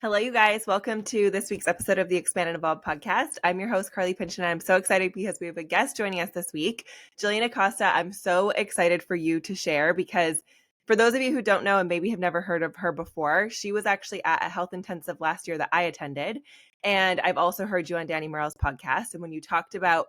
Hello, you guys. Welcome to this week's episode of the Expand and Evolve podcast. I'm your host, Carly Pinch, and I'm so excited because we have a guest joining us this week, Jillian Acosta. I'm so excited for you to share because for those of you who don't know and maybe have never heard of her before, she was actually at a health intensive last year that I attended. And I've also heard you on Danny Morrell's podcast. And when you talked about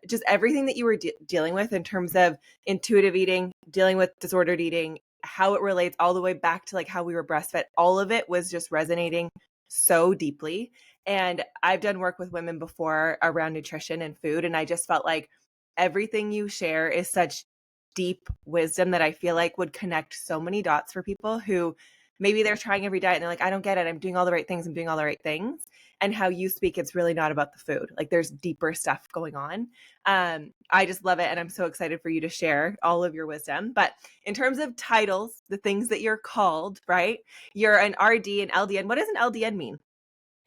just everything that you were dealing with in terms of intuitive eating, dealing with disordered eating, how it relates all the way back to like how we were breastfed, all of it was just resonating so deeply. And I've done work with women before around nutrition and food, and I just felt like everything you share is such deep wisdom that I feel like would connect so many dots for people who maybe they're trying every diet and they're like, I don't get it, I'm doing all the right things, I'm doing all the right things. And how you speak, it's really not about the food. Like there's deeper stuff going on. I just love it. And I'm so excited for you to share all of your wisdom. But in terms of titles, the things that you're called, right? You're an RD, an LDN. What does an LDN mean?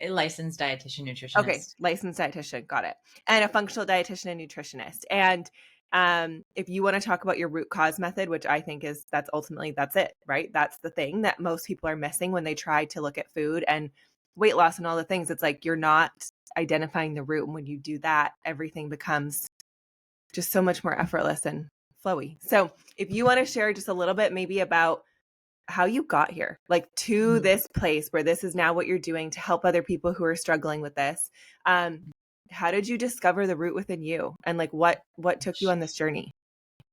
A licensed dietitian nutritionist. Okay, licensed dietitian, got it. And a functional dietitian and nutritionist. And if you want to talk about your root cause method, which I think that's it, right? That's the thing that most people are missing when they try to look at food and weight loss and all the things. It's like you're not identifying the root. And when you do that, everything becomes just so much more effortless and flowy. So if you want to share just a little bit maybe about how you got here, like to this place where this is now what you're doing to help other people who are struggling with this. How did you discover the root within you, and like what took you on this journey?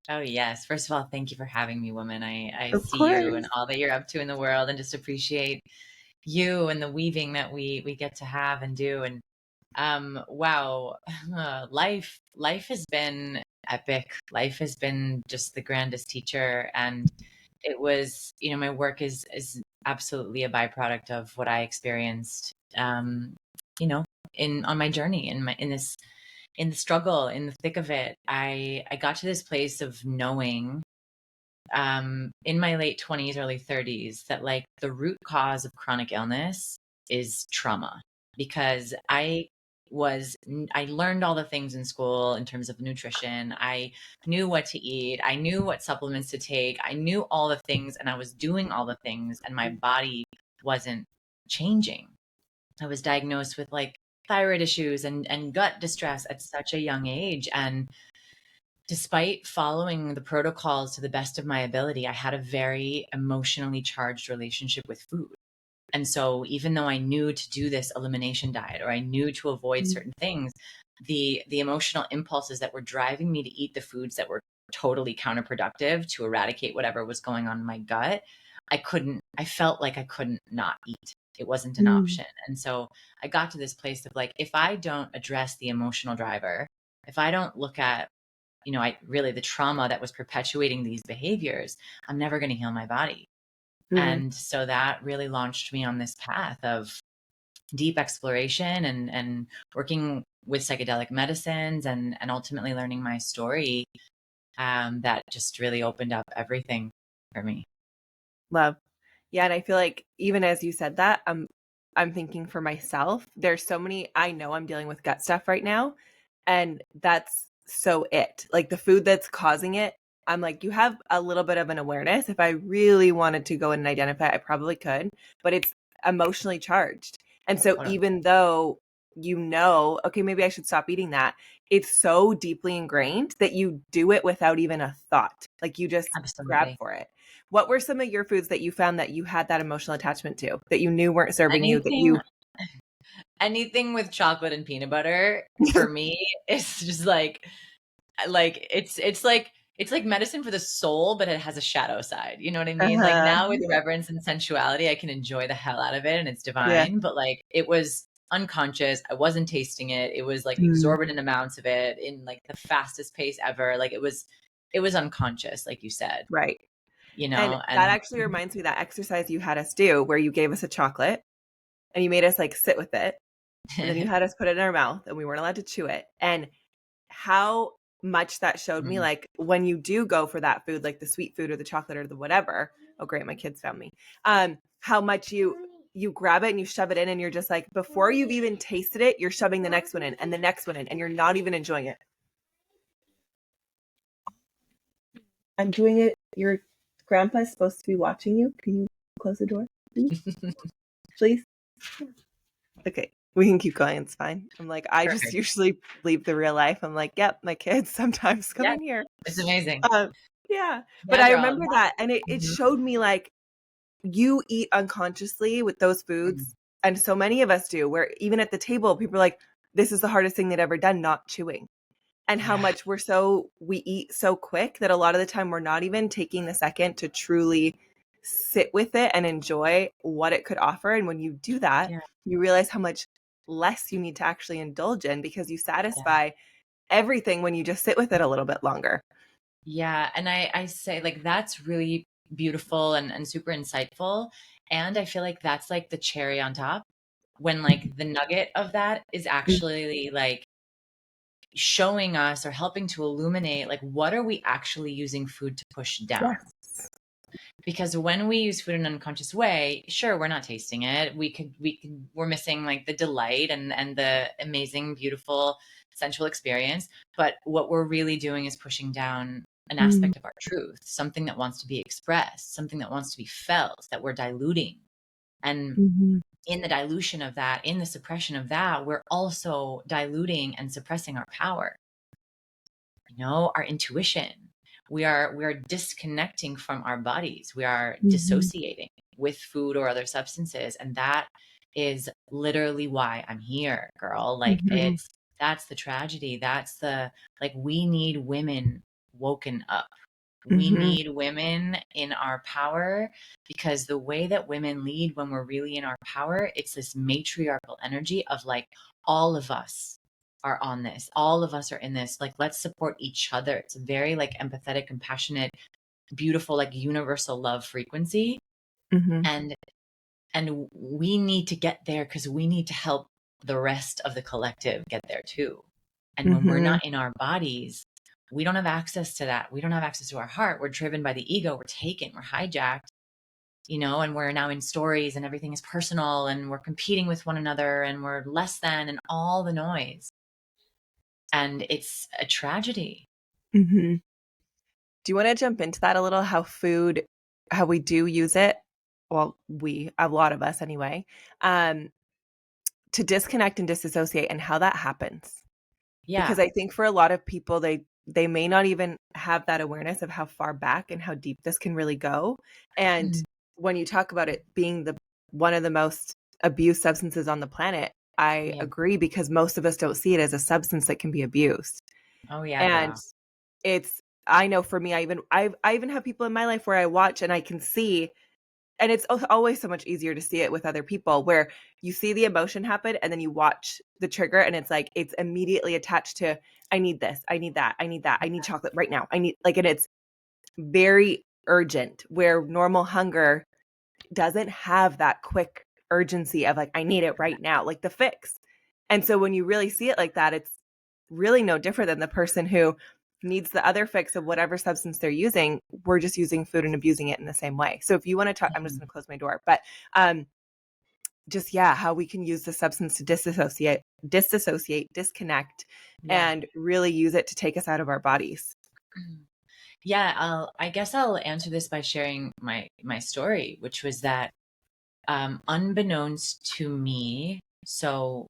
Oh, yes. First of all, thank you for having me, woman. I Of see you and course. all that you're up to in the world and just appreciate you and the weaving that we get to have and do. And wow, life has been epic. Life has been just the grandest teacher. And it was, my work is absolutely a byproduct of what I experienced, on my journey in the struggle, in the thick of it. I got to this place of knowing, in my late 20s, early 30s, that like the root cause of chronic illness is trauma. Because I learned all the things in school in terms of nutrition. I knew what to eat. I knew what supplements to take. I knew all the things, and I was doing all the things, and my body wasn't changing. I was diagnosed with like thyroid issues and gut distress at such a young age. And despite following the protocols to the best of my ability, I had a very emotionally charged relationship with food. And so even though I knew to do this elimination diet, or I knew to avoid certain things, the emotional impulses that were driving me to eat the foods that were totally counterproductive to eradicate whatever was going on in my gut, I felt like I couldn't not eat. It wasn't an option. And so I got to this place of like, if I don't address the emotional driver, if I don't look at, the trauma that was perpetuating these behaviors, I'm never going to heal my body. And so that really launched me on this path of deep exploration and working with psychedelic medicines and ultimately learning my story, that just really opened up everything for me. Love. Yeah. And I feel like even as you said that, I'm thinking for myself, there's so many, I know I'm dealing with gut stuff right now. And that's so it. Like the food that's causing it, I'm like, you have a little bit of an awareness. If I really wanted to go in and identify, I probably could, but it's emotionally charged. And so Totally. even though okay, maybe I should stop eating that, it's so deeply ingrained that you do it without even a thought. Like you just grab Absolutely. for it. What were some of your foods that you found that you had that emotional attachment to, that you knew weren't serving you, that Anything, you anything with chocolate and peanut butter for me is just like it's like medicine for the soul, but it has a shadow side. You know what I mean? Like Uh-huh. now with reverence and sensuality, I can enjoy the hell out of it and it's Yeah. divine, but like it was unconscious. I wasn't tasting it. It was like Mm. exorbitant amounts of it in like the fastest pace ever. Like it was unconscious, like you said, Right. And that and actually reminds me of that exercise you had us do where you gave us a chocolate and you made us like sit with it. And then you had us put it in our mouth and we weren't allowed to chew it. And how much that showed me, like when you do go for that food, like the sweet food or the chocolate or the whatever. Oh, great. My kids found me. How much you grab it and you shove it in and you're just like, before you've even tasted it, you're shoving the next one in and the next one in and you're not even enjoying it. I'm doing it. Your grandpa's supposed to be watching you. Can you close the door, please? Please? Okay, we can keep going. It's fine. I'm like, I just Perfect. usually leave the real life. I'm like, yep, my kids sometimes come Yeah, in here. it's amazing. Um, yeah, but Yeah, I girl. remember that, and it Mhm. showed me like you eat unconsciously with those Mhm. foods, and so many of us do. Where even at the table, people are like, "This is the hardest thing they'd ever done, not chewing." And how Yeah. much we eat so quick that a lot of the time we're not even taking the second to truly sit with it and enjoy what it could offer. And when you do that, Yeah. you realize how much less you need to actually indulge in because you Yeah. satisfy everything when you just sit with it a little bit longer. Yeah. And I say like that's really beautiful and super insightful. And I feel like that's like the cherry on top when like the nugget of that is actually like showing us or helping to illuminate like what are we actually using food to push down. Yes. Because when we use food in an unconscious way, sure, we're not tasting it. We're missing like the delight and the amazing, beautiful, sensual experience. But what we're really doing is pushing down an Mm-hmm. aspect of our truth, something that wants to be expressed, something that wants to be felt, that we're diluting. And in the dilution of that, in the suppression of that, we're also diluting and suppressing our power, our intuition. We are disconnecting from our bodies. We are Mm-hmm. dissociating with food or other substances, and that is literally why I'm here, girl. Like Mm-hmm. that's the tragedy. That's the like we need women woken up. We Mm-hmm. need women in our power, because the way that women lead when we're really in our power, it's this matriarchal energy of like all of us are on this. All of us are in this. Like, let's support each other. It's a very like empathetic, compassionate, beautiful, like universal love frequency. Mm-hmm. And we need to get there because we need to help the rest of the collective get there too. And when we're Mm-hmm. not in our bodies, we don't have access to that. We don't have access to our heart. We're driven by the ego. We're taken. We're hijacked. And we're now in stories and everything is personal and we're competing with one another and we're less than and all the noise. And it's a tragedy. Mm-hmm. Do you want to jump into that a little? How we do use it? Well, a lot of us anyway, um, to disconnect and disassociate and how that happens. Because Yeah. I think for a lot of people, they may not even have that awareness of how far back and how deep this can really go. And Mm. when you talk about it being the one of the most abused substances on the planet, I Yeah. agree because most of us don't see it as a substance that can be abused. Oh yeah, And girl. it's I know for me, I even have people in my life where I watch and I can see, and it's always so much easier to see it with other people where you see the emotion happen and then you watch the trigger and it's like it's immediately attached to I need this, I need that, I need that, I need chocolate right now, I need like, and it's very urgent where normal hunger doesn't have that quick urgency of like I need it right now, like the fix. And so when you really see it like that, it's really no different than the person who needs the other fix of whatever substance they're using. We're just using food and abusing it in the same way. So if you want to talk, I'm just Mhm. going to close my door, but just yeah, how we can use the substance to disassociate, disconnect, Yeah. and really use it to take us out of our bodies. Yeah, I guess I'll answer this by sharing my story, which was that unbeknownst to me, so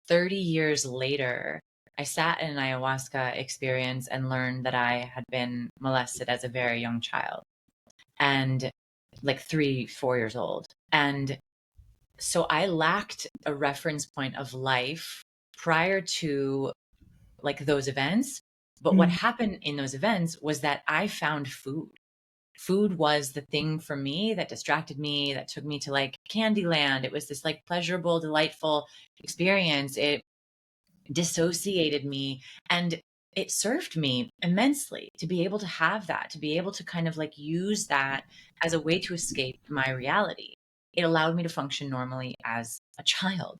30 years later, I sat in an ayahuasca experience and learned that I had been molested as a very young child, and like 3, 4 years old. And so I lacked a reference point of life prior to like those events. But what Mm. happened in those events was that I found food. Food was the thing for me that distracted me, that took me to like Candyland. It was this like pleasurable, delightful experience. It dissociated me and it served me immensely to be able to have that, to be able to kind of like use that as a way to escape my reality. It allowed me to function normally as a child.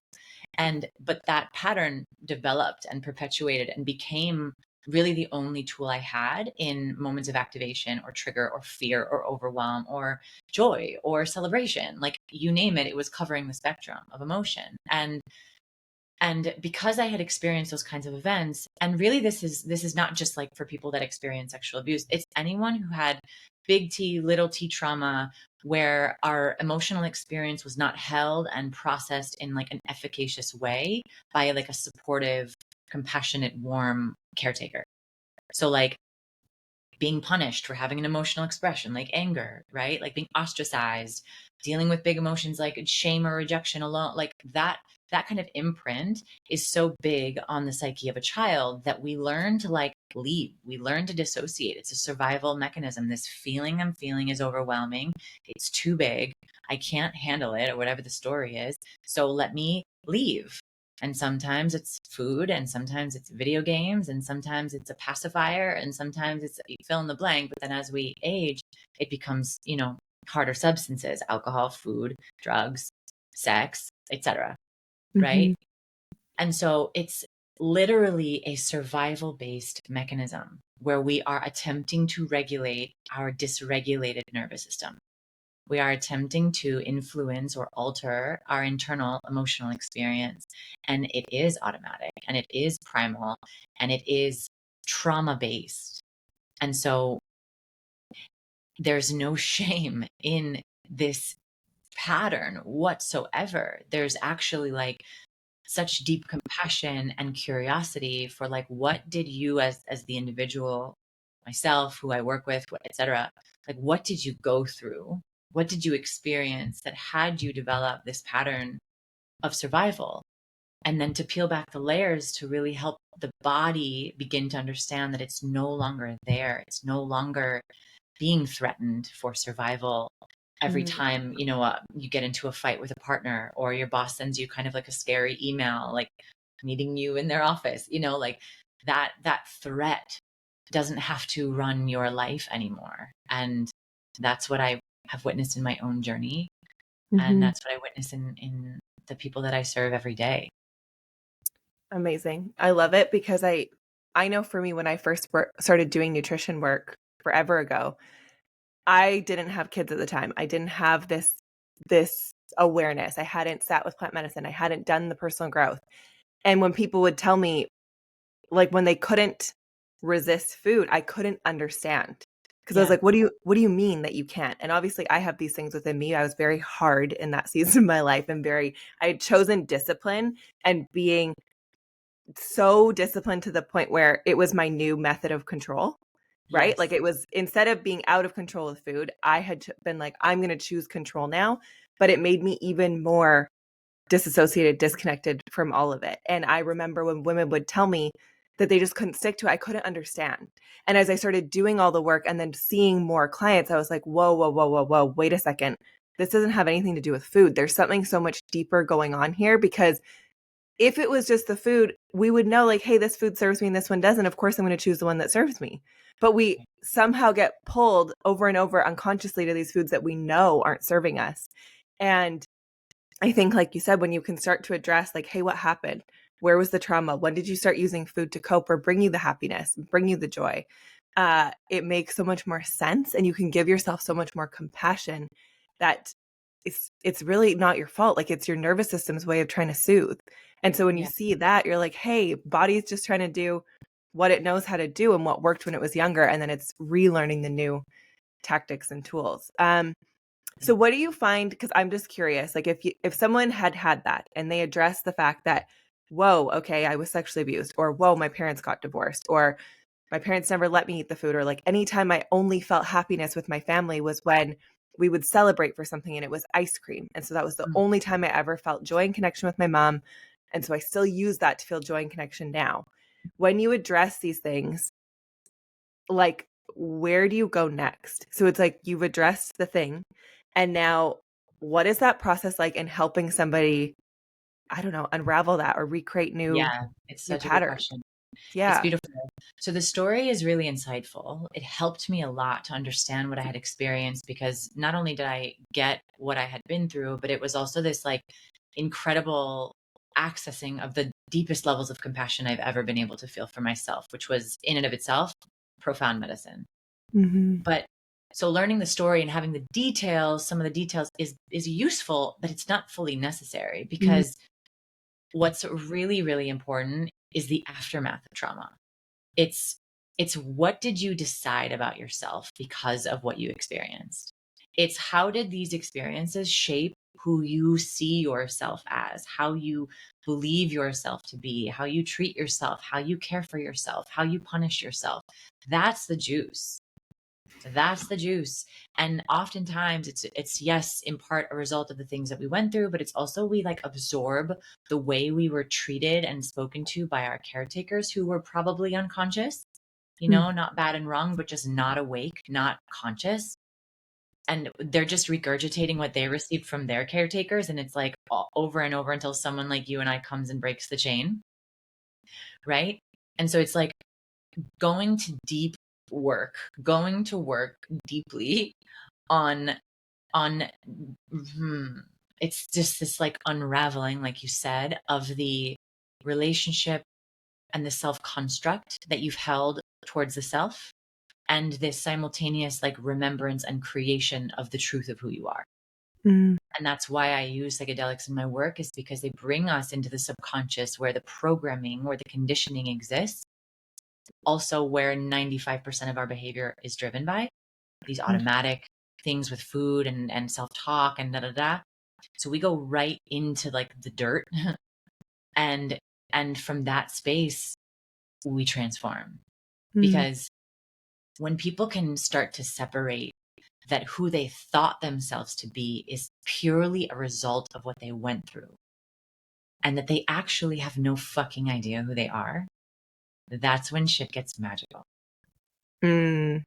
But that pattern developed and perpetuated and became really the only tool I had in moments of activation or trigger or fear or overwhelm or joy or celebration. Like you name it, it was covering the spectrum of emotion. And because I had experienced those kinds of events, and really this is not just like for people that experience sexual abuse, it's anyone who had big T, little T trauma, where our emotional experience was not held and processed in like an efficacious way by like a supportive, compassionate, warm caretaker. So like being punished for having an emotional expression like anger, right? Like being ostracized, dealing with big emotions like shame or rejection alone, like that kind of imprint is so big on the psyche of a child that we learn to like leave. We learn to dissociate. It's a survival mechanism. This feeling I'm feeling is overwhelming. It's too big. I can't handle it, or whatever the story is. So let me leave. And sometimes it's food, and sometimes it's video games, and sometimes it's a pacifier, and sometimes it's fill in the blank. But then as we age, it becomes, harder substances, alcohol, food, drugs, sex, etc. Mm-hmm. Right? And so it's literally a survival based mechanism where we are attempting to regulate our dysregulated nervous system. We are attempting to influence or alter our internal emotional experience. And it is automatic, and it is primal, and it is trauma based. And so there's no shame in this pattern whatsoever. There's actually like such deep compassion and curiosity for like, what did you as the individual, myself, who I work with, etc., like what did you go through, what did you experience that had you develop this pattern of survival? And then to peel back the layers to really help the body begin to understand that it's no longer there, it's no longer being threatened for survival every Mm-hmm. time you get into a fight with a partner, or your boss sends you kind of like a scary email like meeting you in their office, like that threat doesn't have to run your life anymore. And that's what I have witnessed in my own journey, and Mm-hmm. that's what I witness in the people that I serve every day. Amazing. I love it because I know for me when I first started doing nutrition work forever ago, I didn't have kids at the time. I didn't have this awareness. I hadn't sat with plant medicine. I hadn't done the personal growth. And when people would tell me, like when they couldn't resist food, I couldn't understand. Because I was Yeah. like, what do you mean that you can't? And obviously I have these things within me. I was very hard in that season of my life, and I had chosen discipline and being so disciplined to the point where it was my new method of control, right? Like Yes. it was, instead of being out of control of food, I had been like, I'm going to choose control now. But it made me even more disassociated, disconnected from all of it. And I remember when women would tell me that they just couldn't stick to it, I couldn't understand. And as I started doing all the work and then seeing more clients, I was like, whoa, whoa, whoa, whoa, whoa, wait a second. This doesn't have anything to do with food. There's something so much deeper going on here, because if it was just the food, we would know like, hey, this food serves me and this one doesn't. Of course, I'm going to choose the one that serves me. But we somehow get pulled over and over unconsciously to these foods that we know aren't serving us. And I think, like you said, when you can start to address like, hey, what happened? Where was the trauma? When did you start using food to cope or bring you the happiness, bring you the joy? It makes so much more sense, and you can give yourself so much more compassion that it's really not your fault. Like it's your nervous system's way of trying to soothe. And so when you Yeah. see that, you're like, hey, body's just trying to do what it knows how to do and what worked when it was younger, and then it's relearning the new tactics and tools. So what do you find? Because I'm just curious, like if someone had that and they address the fact that, whoa, okay, I was sexually abused, or whoa, my parents got divorced, or my parents never let me eat the food, or like anytime I only felt happiness with my family was when we would celebrate for something and it was ice cream. And so that was the Mm. only time I ever felt joy and connection with my mom. And so I still use that to feel joy and connection now. When you address these things, like where do you go next? So it's like you've addressed the thing, and now what is that process like in helping somebody, I don't know, unravel that or recreate Yeah, it's new such a good patterns? question. It's Yeah. beautiful. So the story is really insightful. It helped me a lot to understand what I had experienced, because not only did I get what I had been through, but it was also this like incredible accessing of the deepest levels of compassion I've ever been able to feel for myself, which was in and of itself profound medicine. Mm-hmm. But so learning the story and having the details, some of the details is useful, but it's not fully necessary, because what's really, really important is the aftermath of trauma. It's what did you decide about yourself because of what you experienced? It's how did these experiences shape who you see yourself as, how you believe yourself to be, how you treat yourself, how you care for yourself, how you punish yourself. That's the juice. That's the juice. And oftentimes it's yes, in part a result of the things that we went through, but it's also we like absorb the way we were treated and spoken to by our caretakers who were probably unconscious, Mm. not bad and wrong, but just not awake, not conscious. And they're just regurgitating what they received from their caretakers. And it's like over and over until someone like you and I comes and breaks the chain. Right. And so it's like going to deep work, going to work deeply on on it's just this like unraveling, like you said, of the relationship and the self construct that you've held towards the self, and this simultaneous like remembrance and creation of the truth of who you are. Mm. And that's why I use psychedelics in my work, is because they bring us into the subconscious where the programming or the conditioning exists, also where 95% of our behavior is driven by these Mm. automatic things with food and self-talk and da da da. So we go right into like the dirt and from that space we transform. Mm. Because when people can start to separate that who they thought themselves to be is purely a result of what they went through, and that they actually have no fucking idea who they are, that's when shit gets magical. Mm.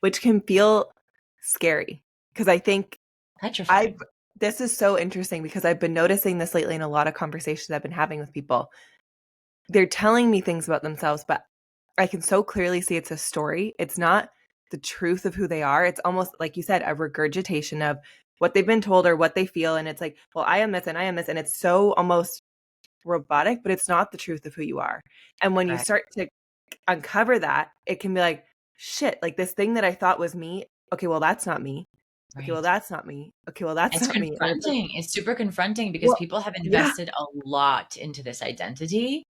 Which can feel scary, because I think I've Petrifying. this is so interesting because I've been noticing this lately in a lot of conversations I've been having with people. They're telling me things about themselves, but I can so clearly see it's a story. It's not the truth of who they are. It's almost like you said, a regurgitation of what they've been told or what they feel. And it's like, well, I am this and I am this. And it's so almost robotic, but it's not the truth of who you are. And when you Right. start to uncover that, it can be like, shit, like this thing that I thought was me. Okay, well, that's not me. Okay, well, Right. that's not me. Okay, well, that's It's not me. And it's like, confronting. It's super confronting because well, people have yeah. invested a lot into this identity,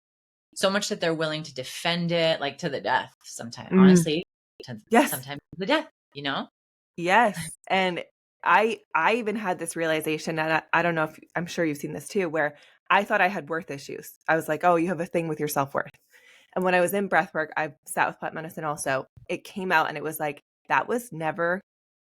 so much that they're willing to defend it like to the death sometimes, Mm, honestly, yes. sometimes to the death, you know? Yes. And I even had this realization, and I don't know if I'm sure you've seen this too, where I thought I had worth issues. I was like, oh, you have a thing with your self-worth. And when I was in breathwork, I sat with plant medicine also. It came out and it was like, that was never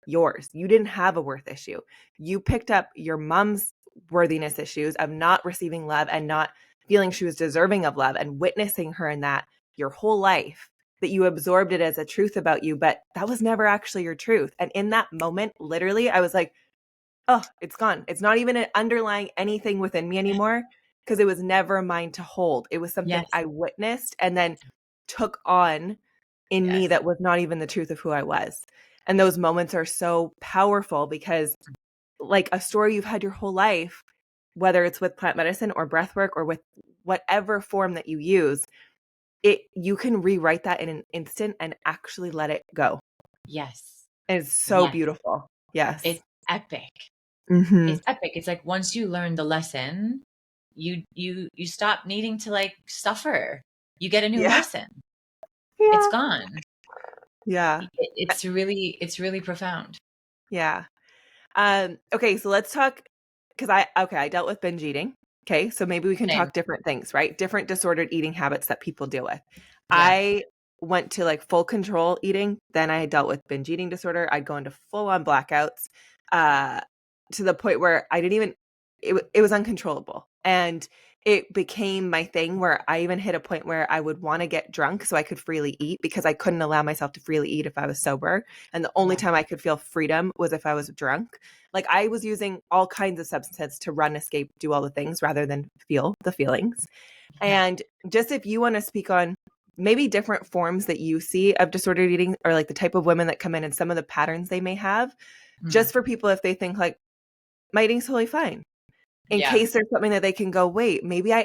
yours. You didn't have a worth issue. You picked up your mom's worthiness issues of not receiving love and not feeling she was deserving of love and witnessing her in that your whole life, that you absorbed it as a truth about you, but that was never actually your truth. And in that moment, literally, I was like, oh, it's gone. It's not even underlying anything within me anymore because it was never mine to hold. It was something Yes. I witnessed and then took on in me Yes. that was not even the truth of who I was. And those moments are so powerful because, like a story you've had your whole life, whether it's with plant medicine or breath work or with whatever form that you use, you can rewrite that in an instant and actually let it go. Yes. And it's so Yes. beautiful. Yes. It's epic. Mhm. It's epic. It's like once you learn the lesson, you stop needing to like suffer. You get a new Yeah. lesson. It's Yeah. gone. Yeah. It's really profound. Yeah. Okay, so let's talk because I dealt with binge eating. Okay, so maybe we can Same. talk different things, right? Different disordered eating habits that people deal with. Yeah. I went to like full control eating, then I dealt with binge eating disorder. I'd go into full on blackouts, uh, to the point where I didn't even it was uncontrollable. And it became my thing where I even hit a point where I would want to get drunk so I could freely eat because I couldn't allow myself to freely eat if I was sober. And the only Yeah. time I could feel freedom was if I was drunk. Like I was using all kinds of substances to run, escape, do all the things rather than feel the feelings. Yeah. And just if you want to speak on maybe different forms that you see of disordered eating or like the type of women that come in and some of the patterns they may have, Mm. just for people if they think like my eating's totally fine, in Yeah. case there's something that they can go, wait, maybe I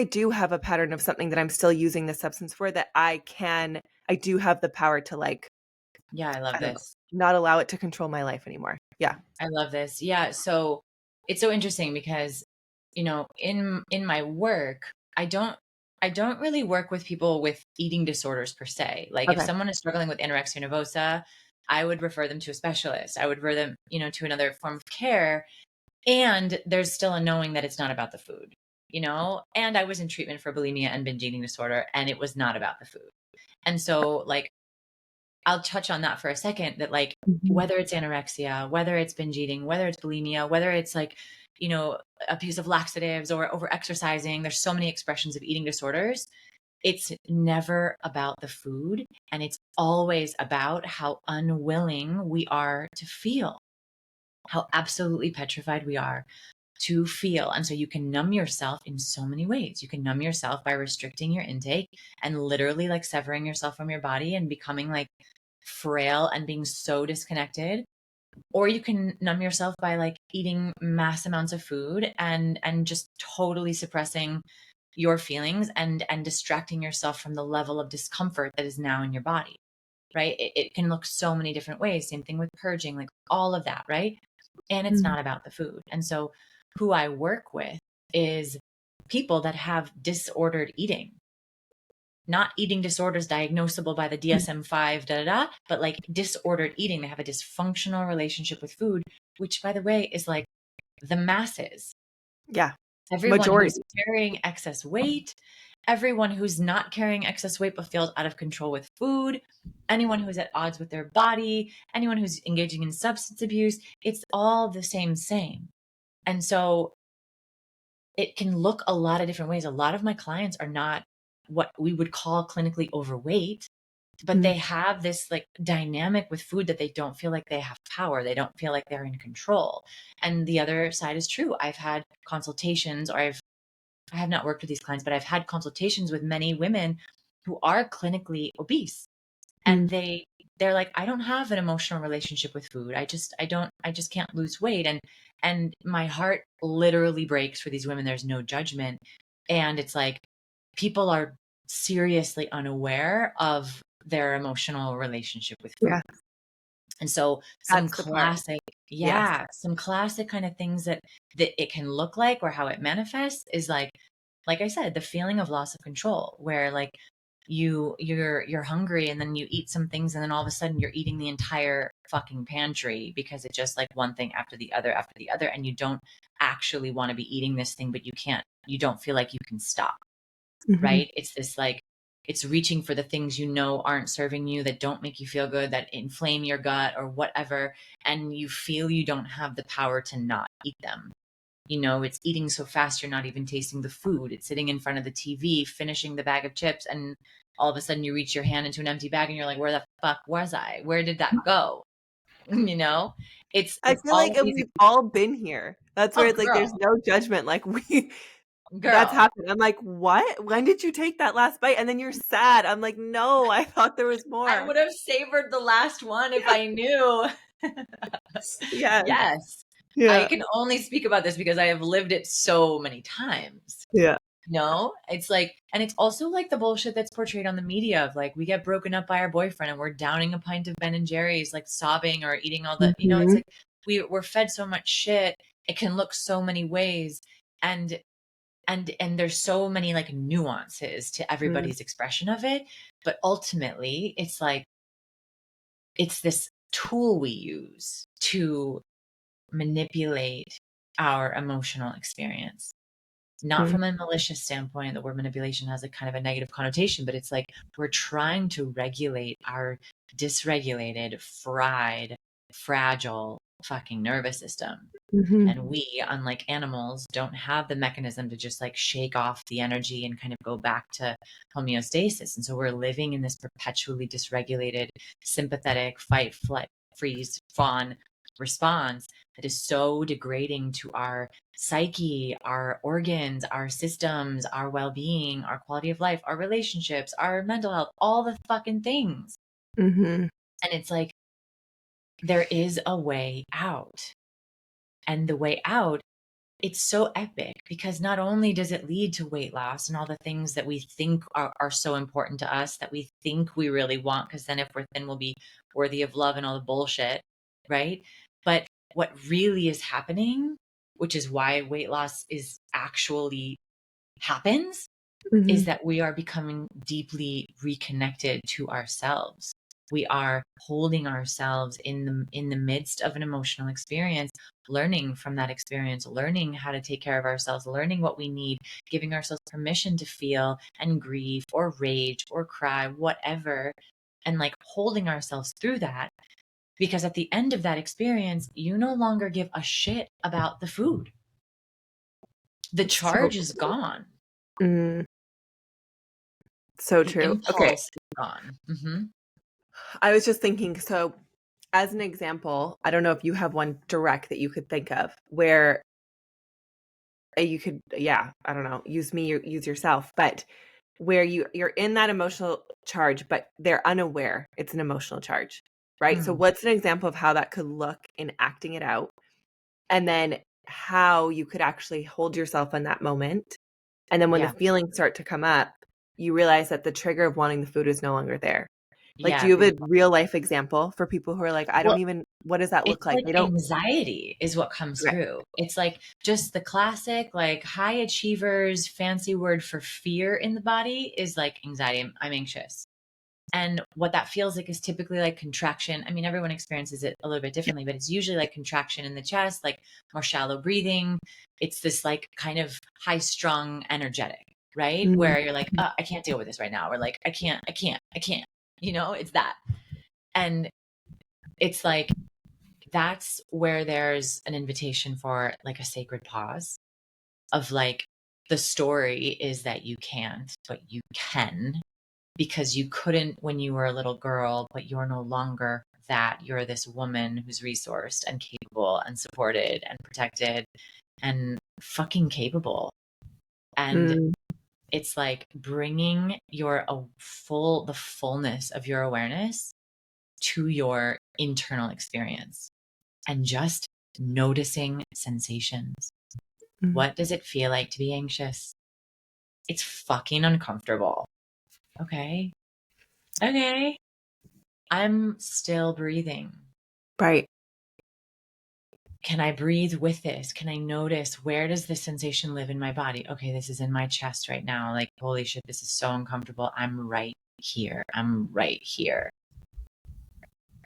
do have a pattern of something that I'm still using this substance for that I do have the power to like, Yeah. I love I don't know, this. not allow it to control my life anymore. Yeah. I love this. Yeah. So it's so interesting because, in my work, I don't I don't really work with people with eating disorders per se. Like if Okay. someone is struggling with anorexia nervosa, I would refer them to a specialist. I would refer them, to another form of care. And there's still a knowing that it's not about the food, and I was in treatment for bulimia and binge eating disorder, and it was not about the food. And so like, I'll touch on that for a second, that like, Mhm. whether it's anorexia, whether it's binge eating, whether it's bulimia, whether it's like, abuse of laxatives or over exercising, there's so many expressions of eating disorders. It's never about the food, and it's always about how unwilling we are to feel, how absolutely petrified we are to feel. And so you can numb yourself in so many ways. You can numb yourself by restricting your intake and literally like severing yourself from your body and becoming like frail and being so disconnected. Or you can numb yourself by like eating mass amounts of food and just totally suppressing your feelings and distracting yourself from the level of discomfort that is now in your body, right? It can look so many different ways. Same thing with purging, like all of that, right? And it's Mhm. not about the food. And so who I work with is people that have disordered eating, not eating disorders diagnosable by the DSM-5, but like disordered eating. They have a dysfunctional relationship with food, which by the way is like the masses. Yeah. Everyone who's Majority. carrying excess weight, everyone who's not carrying excess weight but feels out of control with food, anyone who's at odds with their body, anyone who's engaging in substance abuse, it's all the same. And so it can look a lot of different ways. A lot of my clients are not what we would call clinically overweight, but Mhm. they have this like dynamic with food that they don't feel like they have power. They don't feel like they're in control. And the other side is true. I've had consultations, or I have not worked with these clients, but I've had consultations with many women who are clinically obese, and Mhm. they're like, I don't have an emotional relationship with food. I just can't lose weight. And my heart literally breaks for these women. There's no judgment. And it's like, people are seriously unaware of their emotional relationship with food. Yeah. And so some That's the part. classic, Yes. yeah, some classic kind of things that it can look like, or how it manifests is like I said, the feeling of loss of control, where like you're hungry and then you eat some things and then all of a sudden you're eating the entire fucking pantry because it's just like one thing after the other, and you don't actually want to be eating this thing, but you don't feel like you can stop, Mhm. right? It's this like, it's reaching for the things aren't serving you, that don't make you feel good, that inflame your gut or whatever, and you feel you don't have the power to not eat them. It's eating so fast you're not even tasting the food. It's sitting in front of the TV, finishing the bag of chips, and all of a sudden you reach your hand into an empty bag and you're like, where the fuck was I? Where did that go? You know? I It's feel all like of these. we've all been here. That's where Oh it's like there's girl, no judgment. Like that's girl. happened. I'm like, "What? When did you take that last bite?" And then you're sad. I'm like, "No, I thought there was I more." would have savored the last one if Yeah. I knew. Yes. Yes. I Yeah. can only speak about this because I have lived it so many times. Yeah. No, it's like, and it's also like the bullshit that's portrayed on the media of like, we get broken up by our boyfriend and we're downing a pint of Ben and Jerry's, like sobbing or eating all the, it's Mhm. like we're fed so much shit. It can look so many ways. And and there's so many like nuances to Mhm. everybody's expression of it. But ultimately, it's like, it's this tool we use to manipulate our emotional experience, not Mhm. from a malicious standpoint. The word manipulation has a kind of a negative connotation, but it's like we're trying to regulate our dysregulated, fried, fragile fucking nervous system. Mhm. And we, unlike animals, don't have the mechanism to just like shake off the energy and kind of go back to homeostasis. And so we're living in this perpetually dysregulated, sympathetic fight, flight, freeze, fawn response that is so degrading to our psyche, our organs, our systems, our well being, our quality of life, our relationships, our mental health, all the fucking things. Mhm. And it's like, there is a way out. And the way out, it's so epic because not only does it lead to weight loss and all the things that we think are so important to us, that we think we really want, because then if we're thin, we'll be worthy of love and all the bullshit, right? But what really is happening, which is why weight loss is actually happens, is Mhm. that we are becoming deeply reconnected to ourselves. We are holding ourselves in the midst of an emotional experience, learning from that experience, learning how to take care of ourselves, learning what we need, giving ourselves permission to feel and grieve or rage or cry, whatever, and like holding ourselves through that. Because at the end of that experience, you no longer give a shit about the food. The So charge is gone. mm, so The true. Okay. impulse is gone. Mm-hmm. I was just thinking, so as an example, I don't know if you have one direct that you could think of where you could, yeah, I don't know, use me or use yourself, but where you're in that emotional charge, but they're unaware it's an emotional charge, right? So Mm. what's an example of how that could look in acting it out? And then how you could actually hold yourself in that moment. And then when the Yeah. feelings start to come up, you realize that the trigger of wanting the food is no longer there. Like, do Yeah. you have a real life example for people who are like, I don't Well, even, what does that look it's like? like They don't. anxiety is what comes Okay. through. It's like just the classic, like high achievers, fancy word for fear in the body is like anxiety. I'm anxious. And what that feels like is typically like contraction. I mean, everyone experiences it a little bit differently, but it's usually like contraction in the chest, like more shallow breathing. It's this like kind of high strung energetic, right? Mm, Where you're like, I can't deal with this right now. Or like, I can't, it's that. And it's like, that's where there's an invitation for like a sacred pause of like, the story is that you can't, but you can because you couldn't when you were a little girl, but you're no longer that. You're this woman who's resourced and capable and supported and protected and fucking capable. And mm, it's like bringing the fullness of your awareness to your internal experience and just noticing sensations. mm. What does it feel like to be anxious? It's fucking uncomfortable. Okay. Okay. I'm still breathing. Right. Can I breathe with this? Can I notice where does this sensation live in my body? Okay, this is in my chest right now. Like, holy shit, this is so uncomfortable. I'm right here. I'm right here.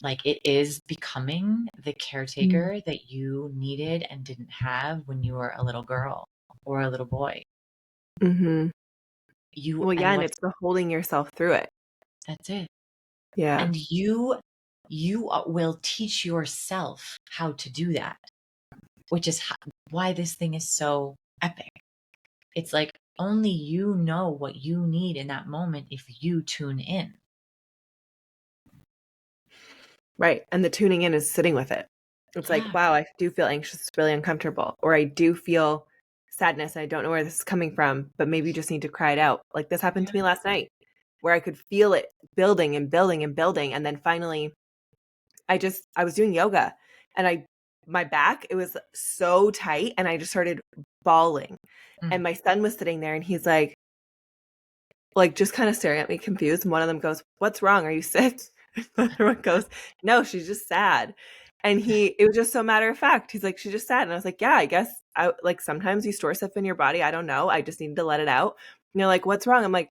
Like, it is becoming the Mm, caretaker that you needed and didn't have when you were a little girl or a little boy. hmm You Well, yeah, and and what's it's the holding yourself through it. That's it. Yeah. And you will teach yourself how to do that, which is why this thing is so epic. It's like only you know what you need in that moment if you tune in. Right. And the tuning in is sitting with it. It's like, Yeah. wow, I do feel anxious. It's really uncomfortable. Or I do feel sadness. And I don't know where this is coming from, but maybe you just need to cry it out. Like this happened Yeah. to me last night where I could feel it building and building and building. And then finally, I was doing yoga and my back, it was so tight and I just started bawling. Mm. And my son was sitting there and he's like just kind of staring at me confused. And one of them goes, "What's wrong? Are you sick?" The other one goes, "No, she's just sad." And it was just so matter of fact. He's like, "She's just sad." And I was like, "Yeah, I guess I like sometimes you store stuff in your body. I don't know. I just needed to let it out." And they're like, "What's wrong?" I'm like,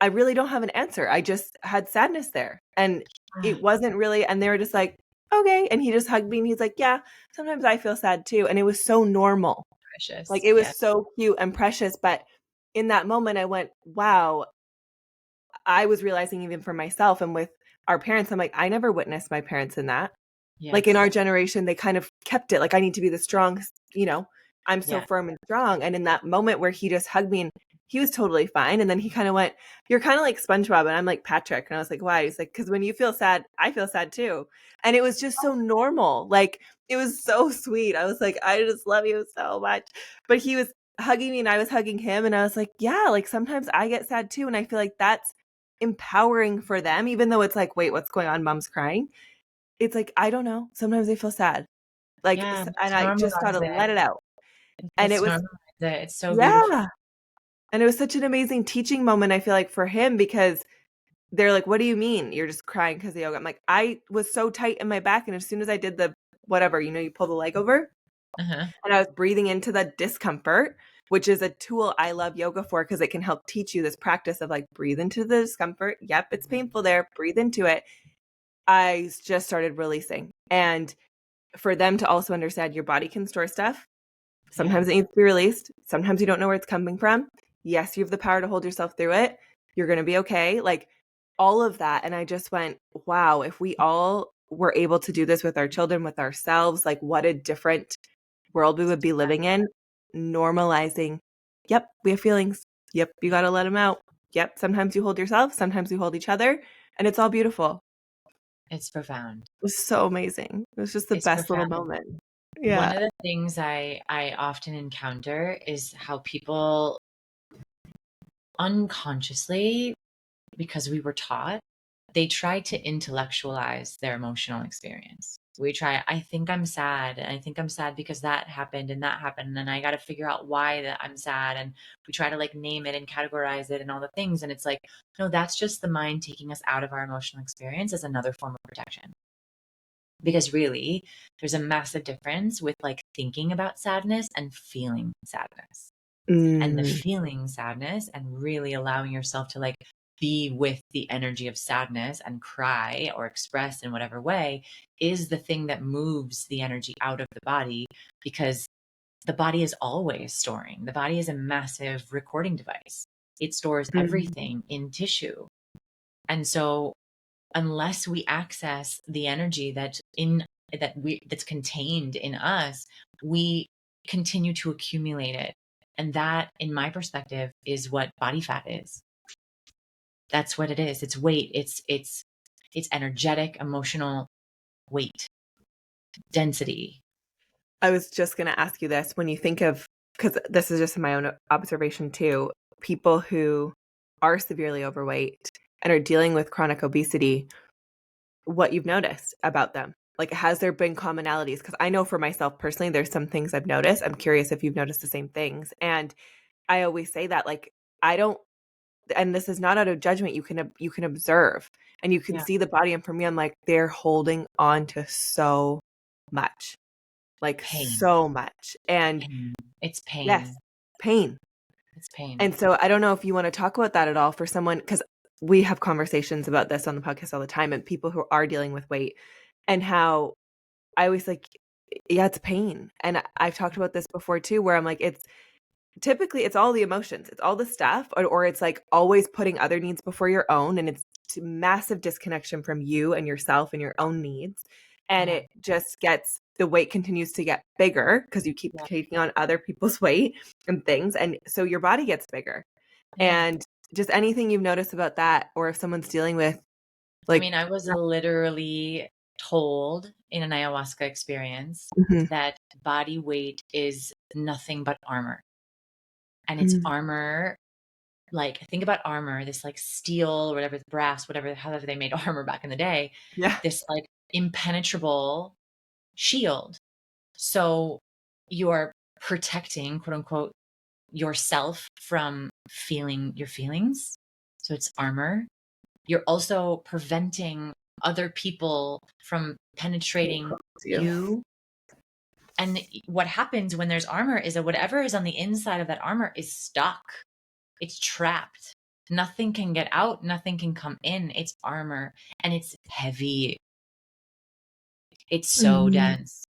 "I really don't have an answer. I just had sadness there." And Ah, it wasn't really, and they were just like, "Okay." And he just hugged me and he's like, "Yeah, sometimes I feel sad too." And it was so normal. Like precious. it Yeah. was so cute and precious. But in that moment, I went, wow, I was realizing even for myself and with our parents, I'm like, I never witnessed my parents in that. Like in Yes. our generation, they kind of kept it like I need to be the strong, I'm so Yeah. firm and strong. And in that moment where he just hugged me and he was totally fine. And then he kind of went, "You're kind of like SpongeBob." And I'm like, "Patrick." And I was like, "Why?" He's like, "Because when you feel sad, I feel sad too." And it was just so normal. Like it was so sweet. I was like, "I just love you so much." But he was hugging me and I was hugging him. And I was like, yeah, like sometimes I get sad too. And I feel like that's empowering for them, even though it's like, wait, what's going on? Mom's crying. It's like, I don't know. Sometimes they feel sad. Like, Yeah. and Let's I just got normalize to it. let it out. And it Let's was, normalize it. It's so beautiful. yeah. And it was such an amazing teaching moment, I feel like, for him, because they're like, "What do you mean? You're just crying because of yoga?" I'm like, I was so tight in my back. And as soon as I did the whatever, you pull the leg over Uh-huh. and I was breathing into the discomfort, which is a tool I love yoga for because it can help teach you this practice of like breathe into the discomfort. Yep, it's painful there. Breathe into it. I just started releasing. And for them to also understand your body can store stuff. Yeah. Sometimes it needs to be released. Sometimes you don't know where it's coming from. Yes, you have the power to hold yourself through it. You're going to be okay. Like all of that. And I just went, wow, if we all were able to do this with our children, with ourselves, like what a different world we would be living in. Normalizing, yep, we have feelings. Yep, you got to let them out. Yep, sometimes you hold yourself, sometimes we hold each other, and it's all beautiful. It's profound. It was so amazing. It was just the It's best little profound. moment. One Yeah. of the things I often encounter is how people unconsciously, because we were taught, they try to intellectualize their emotional experience. We try, I think I'm sad, and I think I'm sad because that happened and that happened, and I got to figure out why that I'm sad. And we try to like name it and categorize it and all the things. And it's like, no, that's just the mind taking us out of our emotional experience as another form of protection. Because really, there's a massive difference with like thinking about sadness and feeling sadness. And the Mm, feeling sadness and really allowing yourself to like be with the energy of sadness and cry or express in whatever way is the thing that moves the energy out of the body, because the body is always storing. The body is a massive recording device. It stores mm, everything in tissue. And so unless we access the energy that's contained in us, we continue to accumulate it. And that, in my perspective, is what body fat is. That's what it is. It's weight. It's energetic, emotional weight, density. I was just going to ask you this. When you think of, because this is just my own observation too, people who are severely overweight and are dealing with chronic obesity, what you've noticed about them. Like, has there been commonalities? Because I know for myself personally, there's some things I've noticed. I'm curious if you've noticed the same things. And I always say that, like, I don't, and this is not out of judgment. You can observe and you can Yeah. see the body. And for me, I'm like, they're holding on to so much, like Pain. so much. And Pain. It's yes, pain. pain. It's pain. And so I don't know if you want to talk about that at all for someone, because we have conversations about this on the podcast all the time and people who are dealing with weight and how I always like, yeah, it's pain. And I've talked about this before too, where I'm like, it's typically it's all the emotions, it's all the stuff, or it's like always putting other needs before your own. And it's massive disconnection from you and yourself and your own needs. And Yeah. it just gets, the weight continues to get bigger because you keep Yeah. taking on other people's weight and things. And so your body gets bigger. Yeah. And just anything you've noticed about that, or if someone's dealing with I like, mean, I was literally told in an ayahuasca experience mhm, that body weight is nothing but armor. And it's mhm, armor, like think about armor, this like steel or whatever, brass, whatever, however they made armor back in the day, yeah, this like impenetrable shield. So you're protecting, quote unquote, yourself from feeling your feelings. So it's armor. You're also preventing other people from penetrating you. you. And what happens when there's armor is that whatever is on the inside of that armor is stuck. It's trapped. Nothing can get out. Nothing can come in. It's armor and it's heavy. It's so Mhm. dense.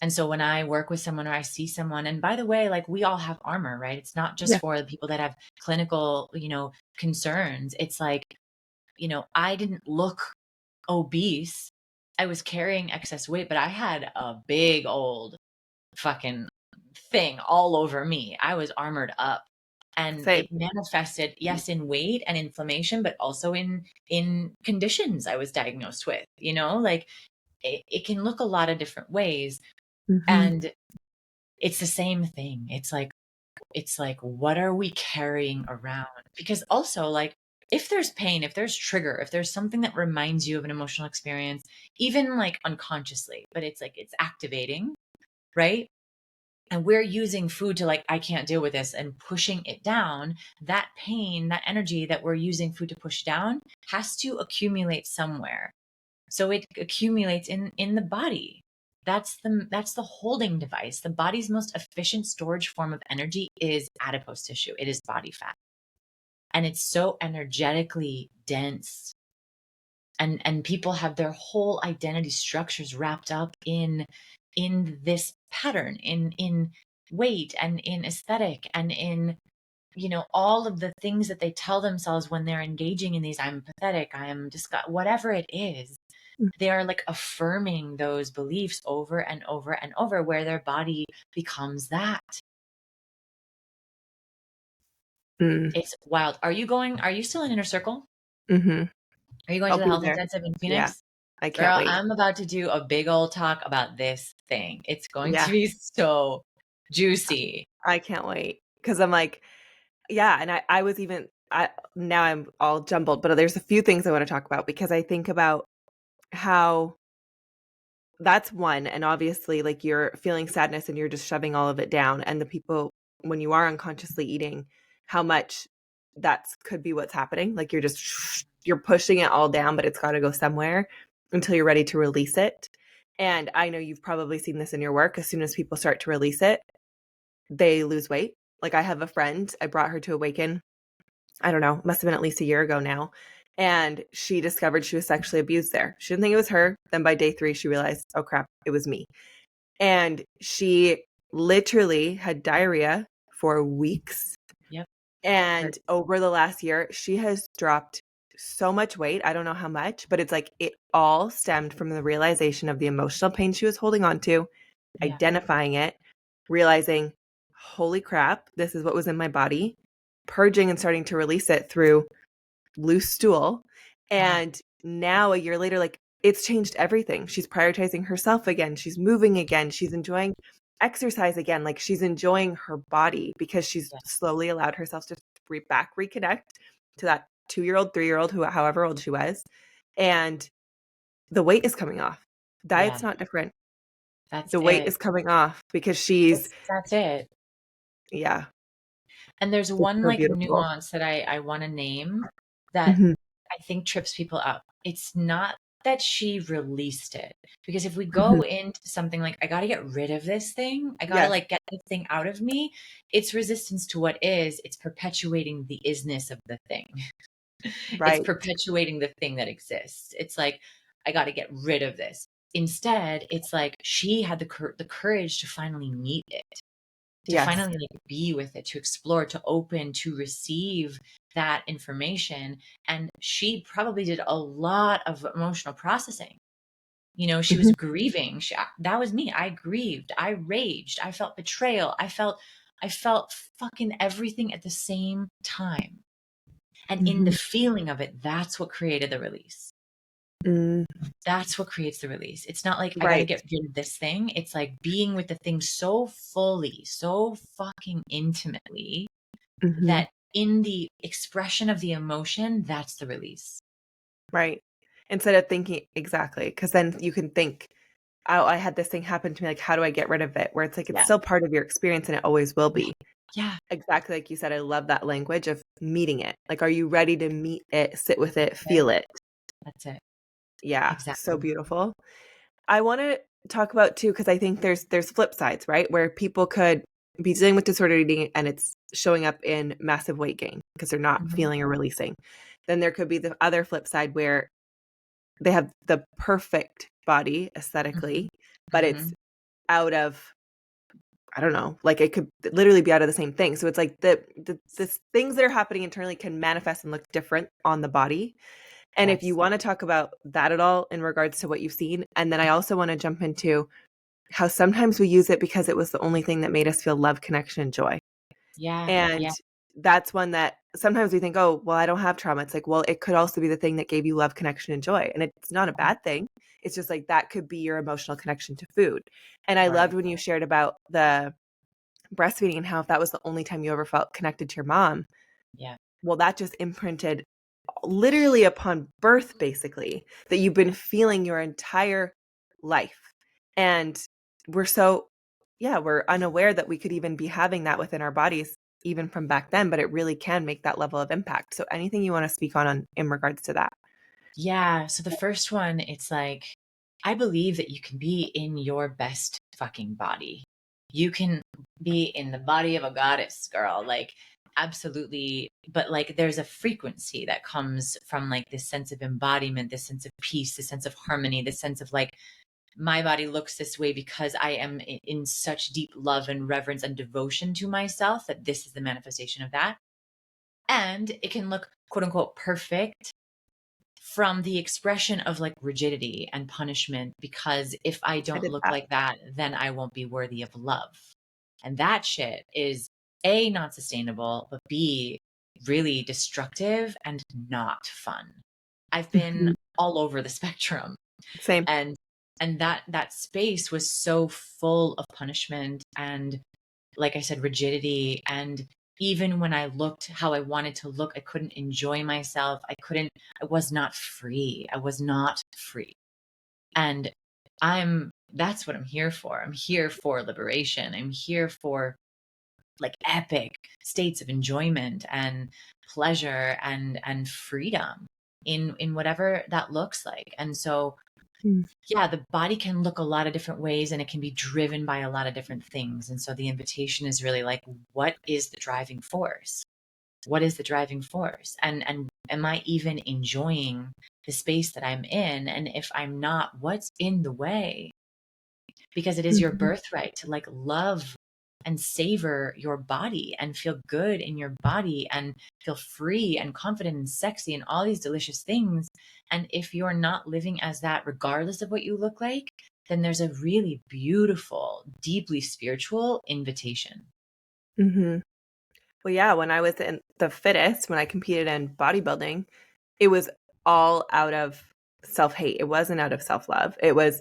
And so when I work with someone or I see someone, and by the way, like we all have armor, right? It's not just Yeah, for the people that have clinical, concerns. It's like, I didn't look obese. I was carrying excess weight, but I had a big old fucking thing all over me. I was armored up. And same. it manifested, yes, in weight and inflammation, but also in conditions I was diagnosed with, like it can look a lot of different ways. Mhm. And it's the same thing. It's like, what are we carrying around? Because also, like, if there's pain, if there's trigger, if there's something that reminds you of an emotional experience, even like unconsciously, but it's like it's activating, right? And we're using food to like, I can't deal with this and pushing it down. That pain, that energy that we're using food to push down has to accumulate somewhere. So it accumulates in the body. That's the holding device. The body's most efficient storage form of energy is adipose tissue. It is body fat. And it's so energetically dense. And people have their whole identity structures wrapped up in this pattern, in weight and in aesthetic and in, you know, all of the things that they tell themselves when they're engaging in these, I'm pathetic, I am just whatever it is. They are like affirming those beliefs over and over and over, where their body becomes that. Mm. It's wild. Are you still in Inner Circle? Mm-hmm. Are you going I'll to the be health there. intensive in Yeah. Phoenix? I can't Girl, wait. I'm about to do a big old talk about this thing. It's going to Yeah. be so juicy. I can't wait. Cause I'm like, yeah. And I was even, now I'm all jumbled, but there's a few things I want to talk about because I think about how that's one. And obviously, like you're feeling sadness and you're just shoving all of it down. And the people, when you are unconsciously eating, how much that's could be what's happening. Like you're just, you're pushing it all down, but it's got to go somewhere until you're ready to release it. And I know you've probably seen this in your work. As soon as people start to release it, they lose weight. Like I have a friend, I brought her to Awaken. I don't know, must have been at least a year ago now. And she discovered she was sexually abused there. She didn't think it was her. Then by day 3, she realized, oh crap, it was me. And she literally had diarrhea for weeks. Yep. And over the last year, she has dropped so much weight. I don't know how much, but it's like it all stemmed from the realization of the emotional pain she was holding on to, Yeah. identifying it, realizing, holy crap, this is what was in my body, purging and starting to release it through loose stool. Yeah. And now a year later, like it's changed everything. She's prioritizing herself again. She's moving again. She's enjoying exercise again. Like she's enjoying her body because she's Yeah. slowly allowed herself to reconnect to that 2-year-old, 3-year-old, who, however old she was. And the weight is coming off. Diet's Yeah. not different. That's The weight it. is coming off because she's, That's it. yeah, And there's it's one so like beautiful. nuance that I want to name that Mhm, I think trips people up. It's not that she released it. Because if we mhm. go into something like, I got to get rid of this thing, I got to Yes, like get this thing out of me, it's resistance to what is, it's perpetuating the isness of the thing. It's right. perpetuating the thing that exists. It's like, I got to get rid of this. Instead, it's like she had the courage to finally meet it, to Yes. finally like be with it, to explore, to open, to receive that information. And she probably did a lot of emotional processing. You know, she was Mhm, grieving. That was me. I grieved. I raged. I felt betrayal. I felt fucking everything at the same time. And in the mhm. feeling of it, that's what created the release. Mm, That's what creates the release. It's not like I got to right. get rid of this thing. It's like being with the thing so fully, so fucking intimately Mhm. that in the expression of the emotion, that's the release. Right. Instead of thinking exactly, because then you can think, "Oh, I had this thing happen to me, like, how do I get rid of it?" Where it's like, it's Yeah. still part of your experience and it always will Yeah. be. Yeah. Exactly like you said, I love that language of meeting it. Like, are you ready to meet it, sit with it, That's it. feel it? That's it. Yeah, so Exactly. beautiful. I wanna talk about too, because I think there's flip sides, right? Where people could be dealing with disordered eating and it's showing up in massive weight gain because they're not Hmm. feeling or releasing. Then there could be the other flip side where they have the perfect body Hmm. aesthetically, but it's Hmm. out of, I don't know, like it could literally be out of the same thing. So it's like the things that are happening internally can manifest and look different on the body. And if you Yes. want to talk about that at all in regards to what you've seen, and then I also want to jump into how sometimes we use it because it was the only thing that made us feel love, connection, and joy. Yeah. And Yeah. that's one that sometimes we think, oh, well, I don't have trauma. It's like, well, it could also be the thing that gave you love, connection, and joy. And it's not a bad thing. It's just like that could be your emotional connection to food. And I loved Right. when you shared about the breastfeeding and how if that was the only time you ever felt connected to your mom, Yeah. well, that just imprinted literally upon birth, basically, that you've been Yeah. feeling your entire life. And we're so, yeah, we're unaware that we could even be having that within our bodies, even from back then, but it really can make that level of impact. So anything you want to speak on in regards to that? Yeah. So the first one, it's like, I believe that you can be in your best fucking body. You can be in the body of a goddess, girl. Like, absolutely. But like there's a frequency that comes from like this sense of embodiment, this sense of peace, this sense of harmony, this sense of like, my body looks this way because I am in such deep love and reverence and devotion to myself that this is the manifestation of that. And it can look quote unquote perfect from the expression of like rigidity and punishment, because if I I don't did look that. like that, then I won't be worthy of love. And that shit is A, not sustainable, but B, really destructive and not fun. I've been Mhm. all over the spectrum, Same. and that space was so full of punishment and, like I said, rigidity. And even when I looked how I wanted to look, I couldn't enjoy myself. I was not free. I was not free. And that's what I'm here for. I'm here for liberation. I'm here for like epic states of enjoyment and pleasure and freedom in whatever that looks like. And so Mm. yeah, the body can look a lot of different ways and it can be driven by a lot of different things. And so the invitation is really like, what is the driving force? What is the driving force? And am I even enjoying the space that I'm in? And if I'm not, what's in the way? Because it is your Mhm. birthright to like love and savor your body and feel good in your body and feel free and confident and sexy and all these delicious things. And if you're not living as that, regardless of what you look like, then there's a really beautiful, deeply spiritual invitation. Mhm. Well, yeah, when I was in the fittest, when I competed in bodybuilding, it was all out of self-hate. It wasn't out of self-love. It was,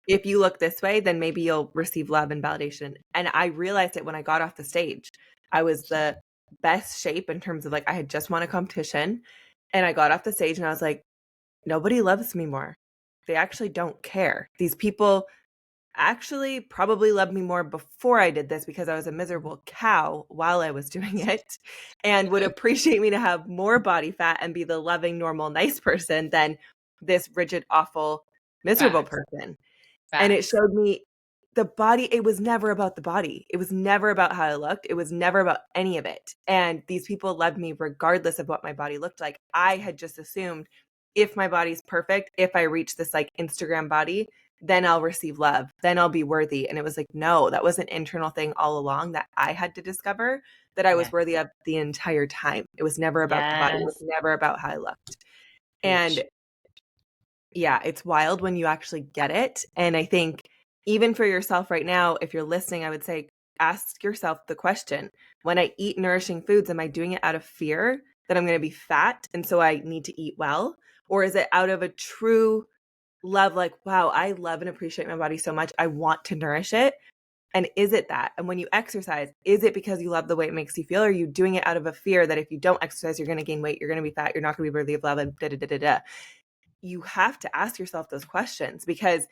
if you look this way, then maybe you'll receive love and validation. And I realized it when I got off the stage. I was the best shape in terms of like I had just won a competition and I got off the stage and I was like, nobody loves me more. They actually don't care. These people actually probably loved me more before I did this because I was a miserable cow while I was doing it and would appreciate me to have more body fat and be the loving, normal, nice person than this rigid, awful, miserable Facts, person. And it facts. showed me the body, it was never about the body. It was never about how I looked. It was never about any of it. And these people loved me regardless of what my body looked like. I had just assumed if my body's perfect, if I reach this like Instagram body, then I'll receive love, then I'll be worthy. And it was like, no, that was an internal thing all along that I had to discover that I was Yes. worthy of the entire time. It was never about the body. It was Yes. never about how I looked. And Preach. yeah, it's wild when you actually get it. And I think even for yourself right now, if you're listening, I would say ask yourself the question, when I eat nourishing foods, am I doing it out of fear that I'm going to be fat and so I need to eat well? Or is it out of a true love, like, wow, I love and appreciate my body so much. I want to nourish it. And is it that? And when you exercise, is it because you love the way it makes you feel? Or are you doing it out of a fear that if you don't exercise, you're going to gain weight, you're going to be fat, you're not going to be worthy of love, and da da da da da? You have to ask yourself those questions because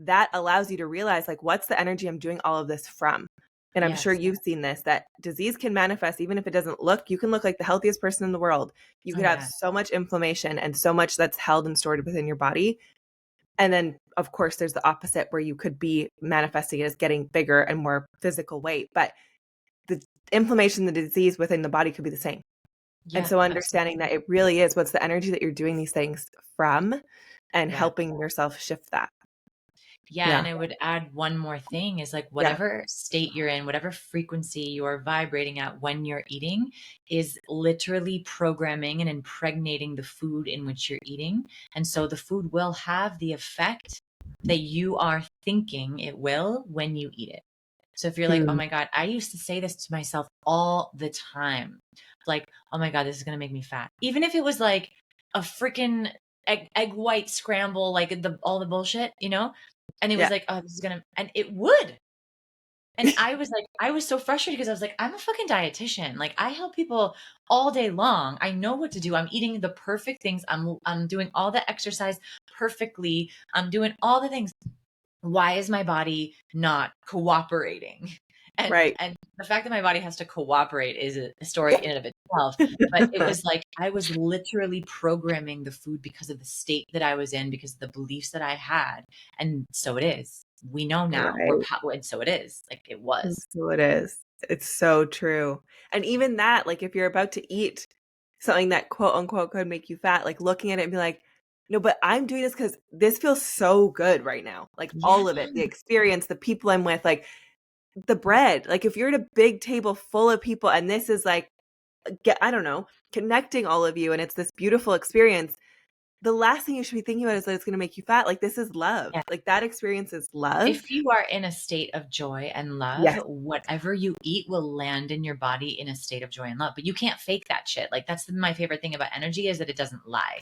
that allows you to realize like what's the energy I'm doing all of this from. And I'm sure Yes. you've seen this, that disease can manifest even if it doesn't look. You can look like the healthiest person in the world. You Oh could have yeah. so much inflammation and so much that's held and stored within your body. And then of course there's the opposite where you could be manifesting as getting bigger and more physical weight, but the inflammation, the disease within the body could be the same. And Yeah, so understanding absolutely. that it really is what's the energy that you're doing these things from and Yeah. helping yourself shift that. Yeah, and Yeah. I would add one more thing is like Yeah. whatever state you're in, whatever frequency you're vibrating at when you're eating is literally programming and impregnating the food in which you're eating. And so the food will have the effect that you are thinking it will when you eat it. So if you're like, oh Mm. my God, I used to say this to myself all the time. Like, oh my God, this is going to make me fat. Even if it was like a freaking egg white scramble, like all the bullshit, you know? And it was Yeah. like, oh, this is gonna, and it would. And I was like, I was so frustrated because I was like, I'm a fucking dietitian. Like I help people all day long. I know what to do. I'm eating the perfect things. I'm doing all the exercise perfectly. I'm doing all the things. Why is my body not cooperating? And Right. and the fact that my body has to cooperate is a story in and of itself. But it was like I was literally programming the food because of the state that I was in, because of the beliefs that I had. And so it is. We know now. Right. And so it is. Like it was. And so it is. It's so true. And even that, like if you're about to eat something that quote unquote could make you fat, like looking at it and be like, no, but I'm doing this because this feels so good right now. Like Yeah. all of it, the experience, the people I'm with, like the bread. Like if you're at a big table full of people and this is like, I don't know, connecting all of you and it's this beautiful experience, the last thing you should be thinking about is that it's going to make you fat. Like this is love. Yeah. Like that experience is love. If you are in a state of joy and love, Yes. whatever you eat will land in your body in a state of joy and love. But you can't fake that shit. Like that's my favorite thing about energy is that it doesn't lie.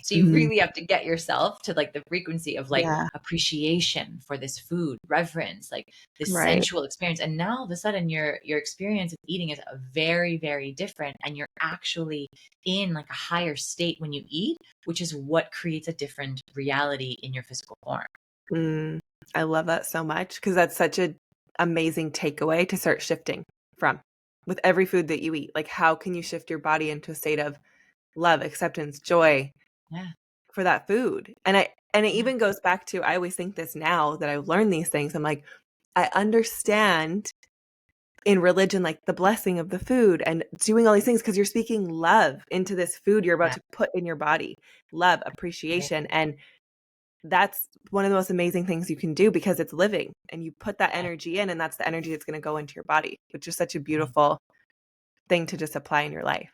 So you Mhm. really have to get yourself to like the frequency of like Yeah. appreciation for this food, reverence, like this Right. sensual experience. And now all of a sudden your experience of eating is very, very different. And you're actually in like a higher state when you eat, which is what creates a different reality in your physical form. Mm, I love that so much because that's such an amazing takeaway to start shifting from with every food that you eat. Like, how can you shift your body into a state of love, acceptance, joy Yeah. for that food? And it Yeah. even goes back to I always think this now that I've learned these things. I'm like, I understand in religion like the blessing of the food and doing all these things because you're speaking love into this food you're about Yeah. to put in your body, love, Right. appreciation, and that's one of the most amazing things you can do because it's living and you put that Yeah. energy in and that's the energy that's going to go into your body, which is such a Right. beautiful thing to just apply in your life.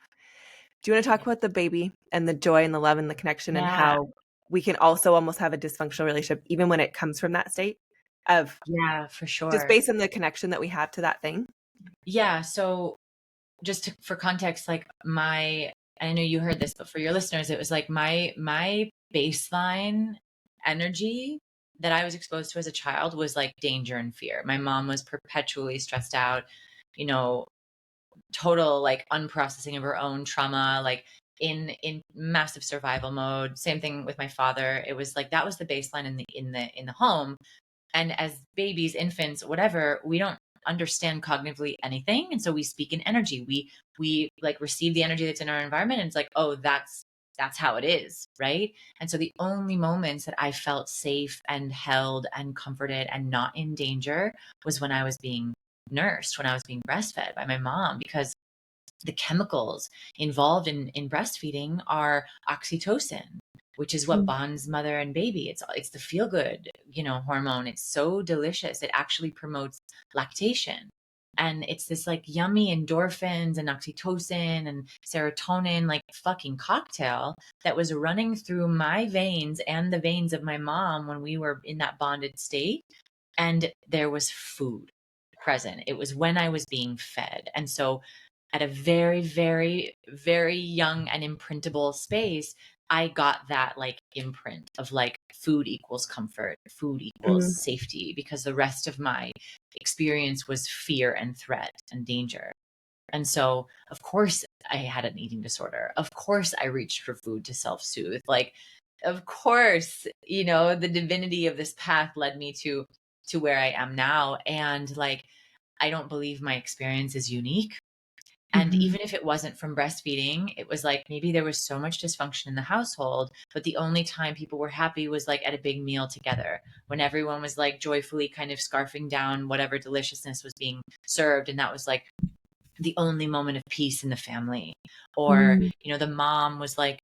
Do you want to talk about the baby and the joy and the love and the connection and Yeah. how we can also almost have a dysfunctional relationship even when it comes from that state of Yeah, for just sure. based on the connection that we have to that thing? Yeah. So just for context, like I know you heard this, but for your listeners, it was like my baseline energy that I was exposed to as a child was like danger and fear. My mom was perpetually stressed out, you know, total like unprocessing of her own trauma, like in massive survival mode. Same thing with my father. It was like that was the baseline in the home. And as babies, infants, whatever, we don't understand cognitively anything, and so we speak in energy. We like receive the energy that's in our environment, and it's like, oh, that's how it is, right? And so the only moments that I felt safe and held and comforted and not in danger was when I was being nursed, when I was being breastfed by my mom, because the chemicals involved in breastfeeding are oxytocin, which is what bonds mother and baby. It's the feel good, hormone. It's so delicious. It actually promotes lactation. And it's this like yummy endorphins and oxytocin and serotonin, like fucking cocktail that was running through my veins and the veins of my mom when we were in that bonded state. And there was food present. It was when I was being fed. And so at a very, very, very young and imprintable space, I got that like imprint of like food equals comfort, food equals Mm, safety, because the rest of my experience was fear and threat and danger. And so, of course, I had an eating disorder. Of course, I reached for food to self soothe. Like, of course, the divinity of this path led me to where I am now. And like, I don't believe my experience is unique. And mhm, even if it wasn't from breastfeeding, it was like maybe there was so much dysfunction in the household, but the only time people were happy was like at a big meal together when everyone was like joyfully kind of scarfing down whatever deliciousness was being served. And that was like the only moment of peace in the family. Or, mm, the mom was like,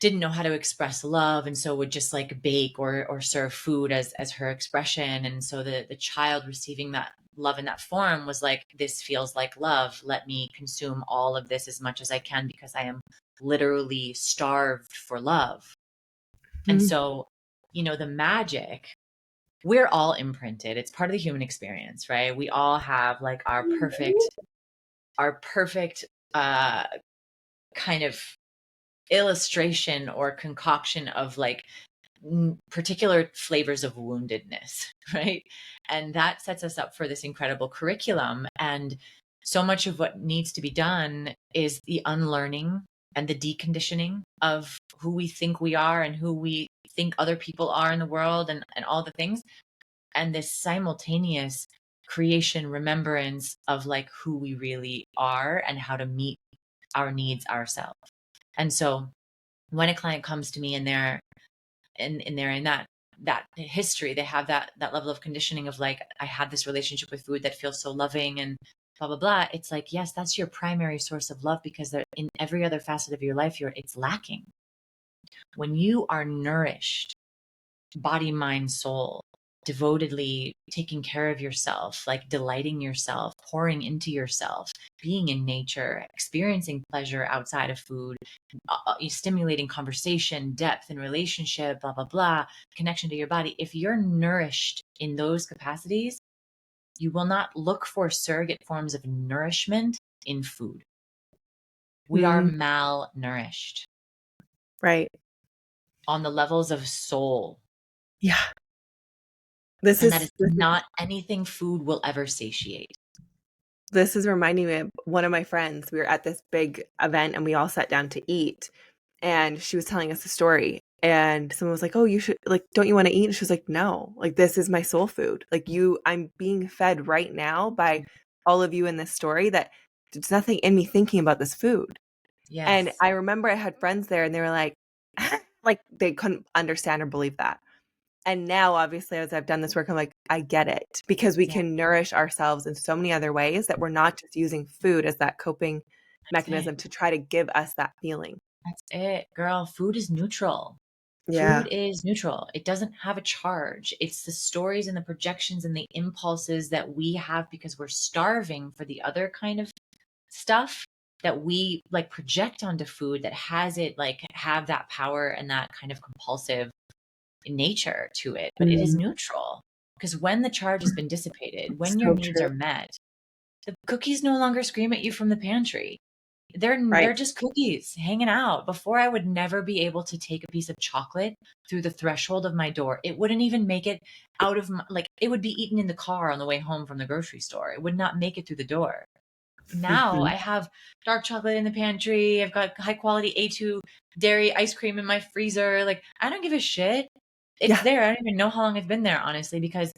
didn't know how to express love, and so would just like bake or serve food as her expression. And so the child receiving that love in that form was like, this feels like love, let me consume all of this as much as I can because I am literally starved for love. And mhm. so, the magic, we're all imprinted, it's part of the human experience, right? We all have like our perfect uh kind of illustration or concoction of like particular flavors of woundedness, right? And that sets us up for this incredible curriculum. And so much of what needs to be done is the unlearning and the deconditioning of who we think we are and who we think other people are in the world, and all the things. And this simultaneous creation, remembrance of like who we really are and how to meet our needs ourselves. And so when a client comes to me and they're in that history, they have that level of conditioning of like, I had this relationship with food that feels so loving and blah, blah, blah. It's like, yes, that's your primary source of love because in every other facet of your life, it's lacking. When you are nourished, body, mind, soul, devotedly taking care of yourself, like delighting yourself, pouring into yourself, being in nature, experiencing pleasure outside of food, stimulating conversation, depth and relationship, blah, blah, blah, connection to your body. If you're nourished in those capacities, you will not look for surrogate forms of nourishment in food. We are Mm, malnourished right. on the levels of soul. Yeah. This And that is is this is not anything food will ever satiate. this is reminding me of one of my friends. We were at this big event and we all sat down to eat. And she was telling us a story. And someone was like, "Oh, you should like, don't you want to eat?" And she was like, "No, like this is my soul food. Like I'm being fed right now by all of you in this story that there's nothing in me thinking about this food." And Yes. I remember I had friends there and they were like, like they couldn't understand or believe that. And now, obviously, as I've done this work, I'm like, I get it because we Yeah, can nourish ourselves in so many other ways that we're not just using food as that coping that's it. mechanism to try to give us that feeling. That's it, girl. Food is neutral. Food Yeah. is neutral. It doesn't have a charge. It's the stories and the projections and the impulses that we have because we're starving for the other kind of stuff that we like project onto food that has it like have that power and that kind of compulsive nature to it. But it is Mm, neutral because when the charge has been dissipated, when your so needs true. are met, the cookies no longer scream at you from the pantry. They're Right. just cookies hanging out. Before I would never be able to take a piece of chocolate through the threshold of my door. It wouldn't even make it out of my, like it would be eaten in the car on the way home from the grocery store. It would not make it through the door. Now I Mhm. have dark chocolate in the pantry. I've got high quality A2 dairy ice cream in my freezer. Like I don't give a shit. It's Yeah. there. I don't even know how long it's been there, honestly, because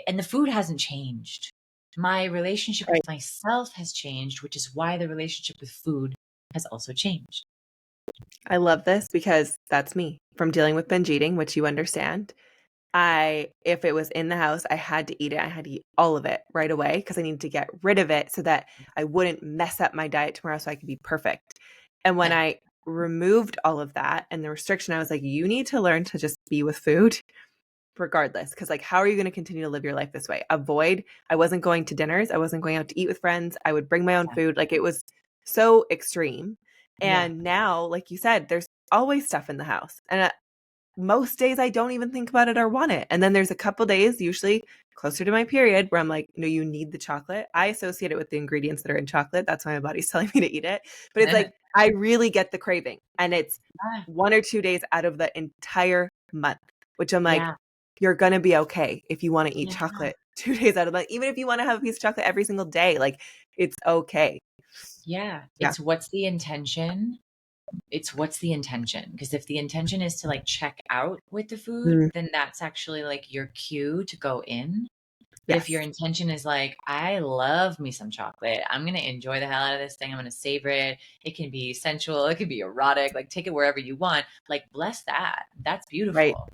and the food hasn't changed. My relationship with Right. myself has changed, which is why the relationship with food has also changed. I love this because that's me from dealing with binge eating, which you understand. If it was in the house, I had to eat it. I had to eat all of it right away because I needed to get rid of it so that I wouldn't mess up my diet tomorrow so I could be perfect. And when I removed all of that and the restriction, I was like, you need to learn to just be with food regardless. Cause like, how are you going to continue to live your life this way? I wasn't going to dinners. I wasn't going out to eat with friends. I would bring my own Yeah. food. Like it was so extreme. Yeah. And now, like you said, there's always stuff in the house. And most days I don't even think about it or want it. And then there's a couple days, usually closer to my period, where I'm like, no, you need the chocolate. I associate it with the ingredients that are in chocolate. That's why my body's telling me to eat it. But it's like, I really get the craving. And it's Yeah. 1 or 2 days out of the entire month, which I'm like, Yeah. you're going to be okay if you want to eat Yeah. chocolate 2 days out of the month. Even if you want to have a piece of chocolate every single day, like it's okay. Yeah. Yeah. It's what's the intention? It's what's the intention? Because if the intention is to like check out with the food, Mm, then that's actually like your cue to go in. But if your yes. intention is like, I love me some chocolate, I'm going to enjoy the hell out of this thing. I'm going to savor it. It can be sensual. It can be erotic. Like take it wherever you want. Like bless that. That's Right. beautiful.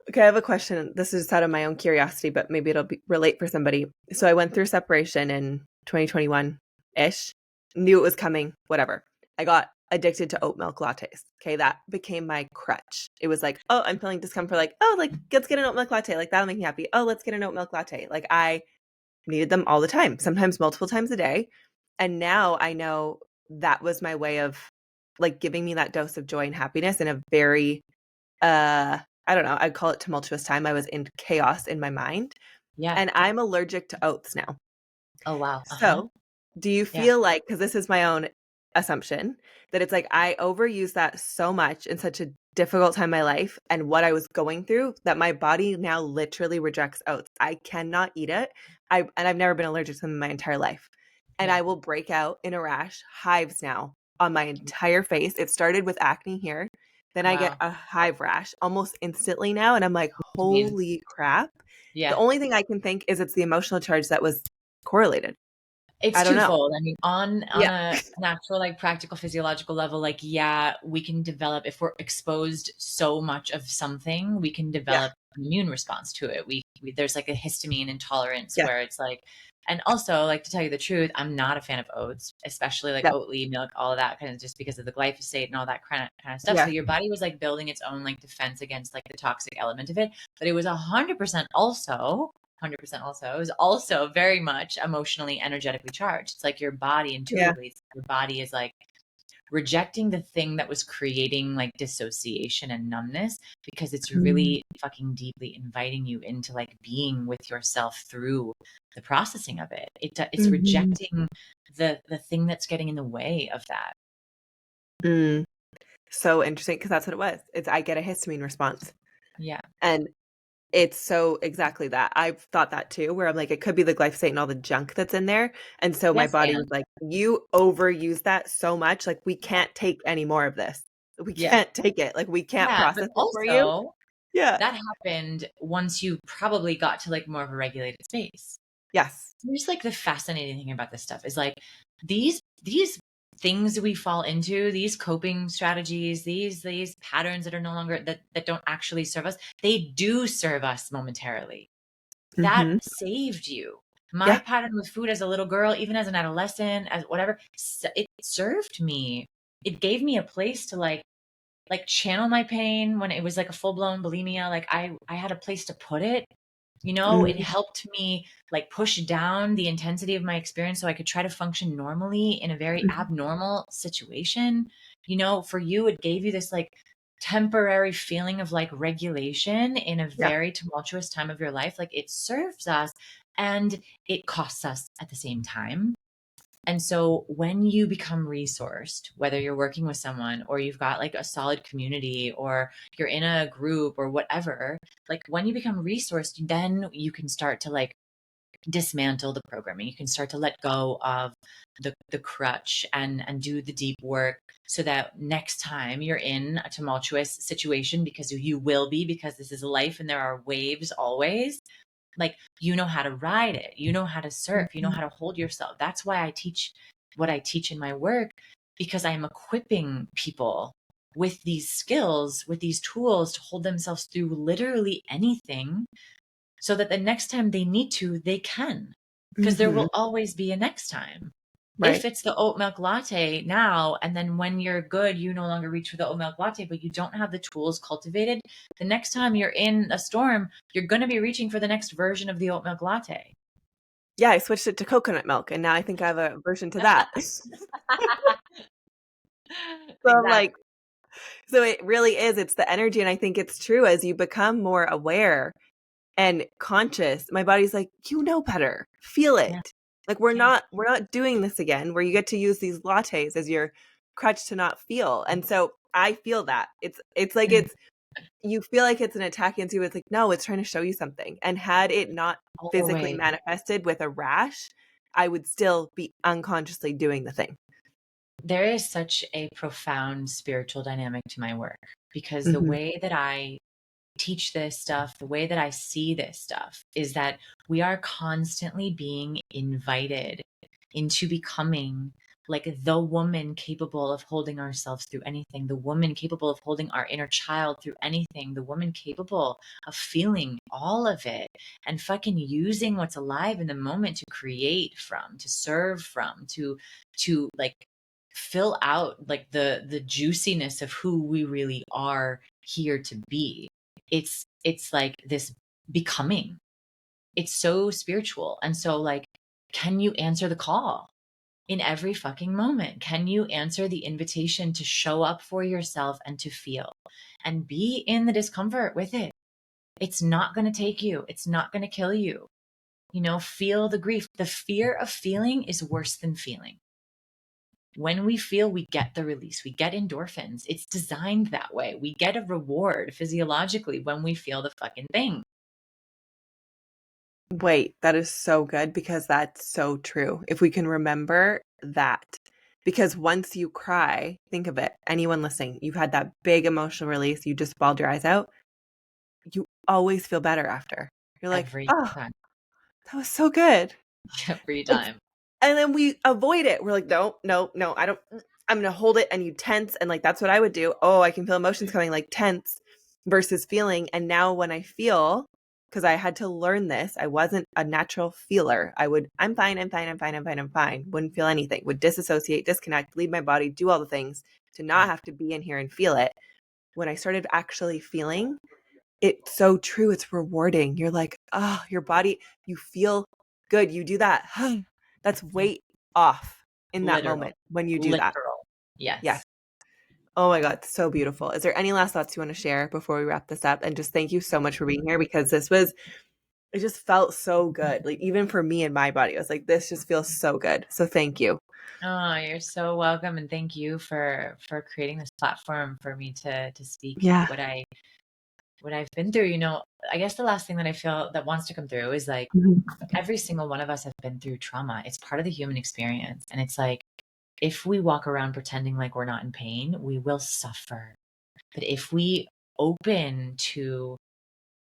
Okay, I have a question. This is just out of my own curiosity, but maybe relate for somebody. So I went through separation in 2021 ish, knew it was coming, whatever. I got addicted to oat milk lattes. Okay, that became my crutch. It was like, oh, I'm feeling discomfort. Like, oh, like let's get an oat milk latte. Like that'll make me happy. Oh, let's get an oat milk latte. Like I needed them all the time, sometimes multiple times a day. And now I know that was my way of like giving me that dose of joy and happiness in a very I don't know, I'd call it tumultuous time. I was in chaos in my mind, Yeah. and I'm allergic to oats now. Oh, wow. Uh-huh. So, do you Yeah. feel like, because this is my own assumption, that it's like I overuse that so much in such a difficult time in my life and what I was going through that my body now literally rejects oats. I cannot eat it. I've never been allergic to them in my entire life. And Yeah. I will break out in a rash, hives now on my entire face. It started with acne here. Then I get Wow. a hive rash almost instantly now. And I'm like, Mean. holy crap. The Yeah. only thing I can think is it's the emotional charge that was correlated. It's I don't know. twofold. I mean, on Yeah. an actual like practical physiological level, like yeah, we can develop if we're exposed so much of something, we can Yeah. develop an immune response to it. We there's like a histamine intolerance Yeah. where it's like And also, like, to tell you the truth, I'm not a fan of oats, especially like Yeah. Oatly milk, all of that kind of, just because of the glyphosate and all that kind of stuff. So Yeah. your body was like building its own like defense against like the toxic element of it. But it was 100% also, 100% also, it was also very much emotionally, energetically charged. It's like your body Yeah. intuitively, your body is like rejecting the thing that was creating like dissociation and numbness, because it's Mm. really fucking deeply inviting you into like being with yourself through the processing of it. It's Mhm. rejecting the thing that's getting in the way of that. Mm. So interesting because that's what it was. It's I get a histamine response. Yeah. And it's so exactly that. I've thought that too, where I'm like, it could be the glyphosate and all the junk that's in there. And so my Yes, body was and like, you overuse that so much. Like, we yeah, can't take any more of this. We yeah, can't take it. Like, we can't yeah. But process it for you. also Yeah. that happened once you probably got to like more of a regulated space. Yes. Here's like the fascinating thing about this stuff is like these things we fall into, these coping strategies, these patterns that are no longer that don't actually serve us, they do serve us momentarily. That Hmm. saved you. My Yeah. pattern with food as a little girl, even as an adolescent, as whatever, it served me. It gave me a place to like channel my pain when it was like a full-blown bulimia. Like I had a place to put it. It Mm-hmm. helped me like push down the intensity of my experience so I could try to function normally in a very abnormal situation. For you, it gave you this like temporary feeling of like regulation in a Yeah. very tumultuous time of your life. Like it serves us and it costs us at the same time. And so when you become resourced, whether you're working with someone or you've got like a solid community or you're in a group or whatever, like when you become resourced, then you can start to like dismantle the programming. You can start to let go of the crutch and do the deep work so that next time you're in a tumultuous situation, because you will be, because this is life and there are waves always, like you know how to ride it, you know how to surf, you know how to hold yourself. That's why I teach what I teach in my work, because I am equipping people with these skills, with these tools to hold themselves through literally anything, so that the next time they need to, they can, because there Hmm. will always be a next time. If Right. it's the oat milk latte now, and then when you're good, you no longer reach for the oat milk latte, but you don't have the tools cultivated, the next time you're in a storm, you're going to be reaching for the next version of the oat milk latte. Yeah. I switched it to coconut milk and now I think I have a version to that. So I'm Exactly. like, so it really is. It's the energy. And I think it's true as you become more aware and conscious, my body's like, you know better. Feel Yeah. it. Like we're Yeah. not doing this again where you get to use these lattes as your crutch to not feel. And so I feel that. It's like Mm. it's you feel like it's an attack against you. It's like, no, it's trying to show you something. And had it not physically Always. manifested with a rash, I would still be unconsciously doing the thing. There is such a profound spiritual dynamic to my work, because the Hmm. way that I teach this stuff, the way that I see this stuff is that we are constantly being invited into becoming like the woman capable of holding ourselves through anything, the woman capable of holding our inner child through anything, the woman capable of feeling all of it and fucking using what's alive in the moment to create from, to serve from, to like fill out like the juiciness of who we really are here to be. It's like this becoming. It's so spiritual. And so like, can you answer the call in every fucking moment? Can you answer the invitation to show up for yourself and to feel and be in the discomfort with it? It's not going to take you. It's not going to kill you. Feel the grief. The fear of feeling is worse than feeling. When we feel, we get the release, we get endorphins. It's designed that way. We get a reward physiologically when we feel the fucking thing. Wait, that is so good because that's so true. If we can remember that, because once you cry, think of it, anyone listening, you've had that big emotional release, you just bawled your eyes out, you always feel better after. You're like, Every oh, time. that was so good. Every It's, time. and then we avoid it. We're like, no, no, no, I don't, I'm going to hold it. And you tense. And like, that's what I would do. Oh, I can feel emotions coming, like tense versus feeling. And now when I feel, because I had to learn this. I wasn't a natural feeler. I'm fine, I'm fine, I'm fine, I'm fine, I'm fine. Wouldn't feel anything, would disassociate, disconnect, leave my body, do all the things to not have to be in here and feel it. When I started actually feeling, it's so true. It's rewarding. You're like, oh, your body, you feel good. You do that. That's weight off in that Literal. moment when you do that. Literal. Yes. Yes. Oh my God, so beautiful. Is there any last thoughts you want to share before we wrap this up? And just thank you so much for being here, because it just felt so good. Like, even for me and my body, I was like, this just feels so good. So thank you. Oh, you're so welcome, and thank you for creating this platform for me to speak Yeah. what I've been through. I guess the last thing that I feel that wants to come through is like Mhm. every single one of us have been through trauma. It's part of the human experience, and it's like if we walk around pretending like we're not in pain, we will suffer. But if we open to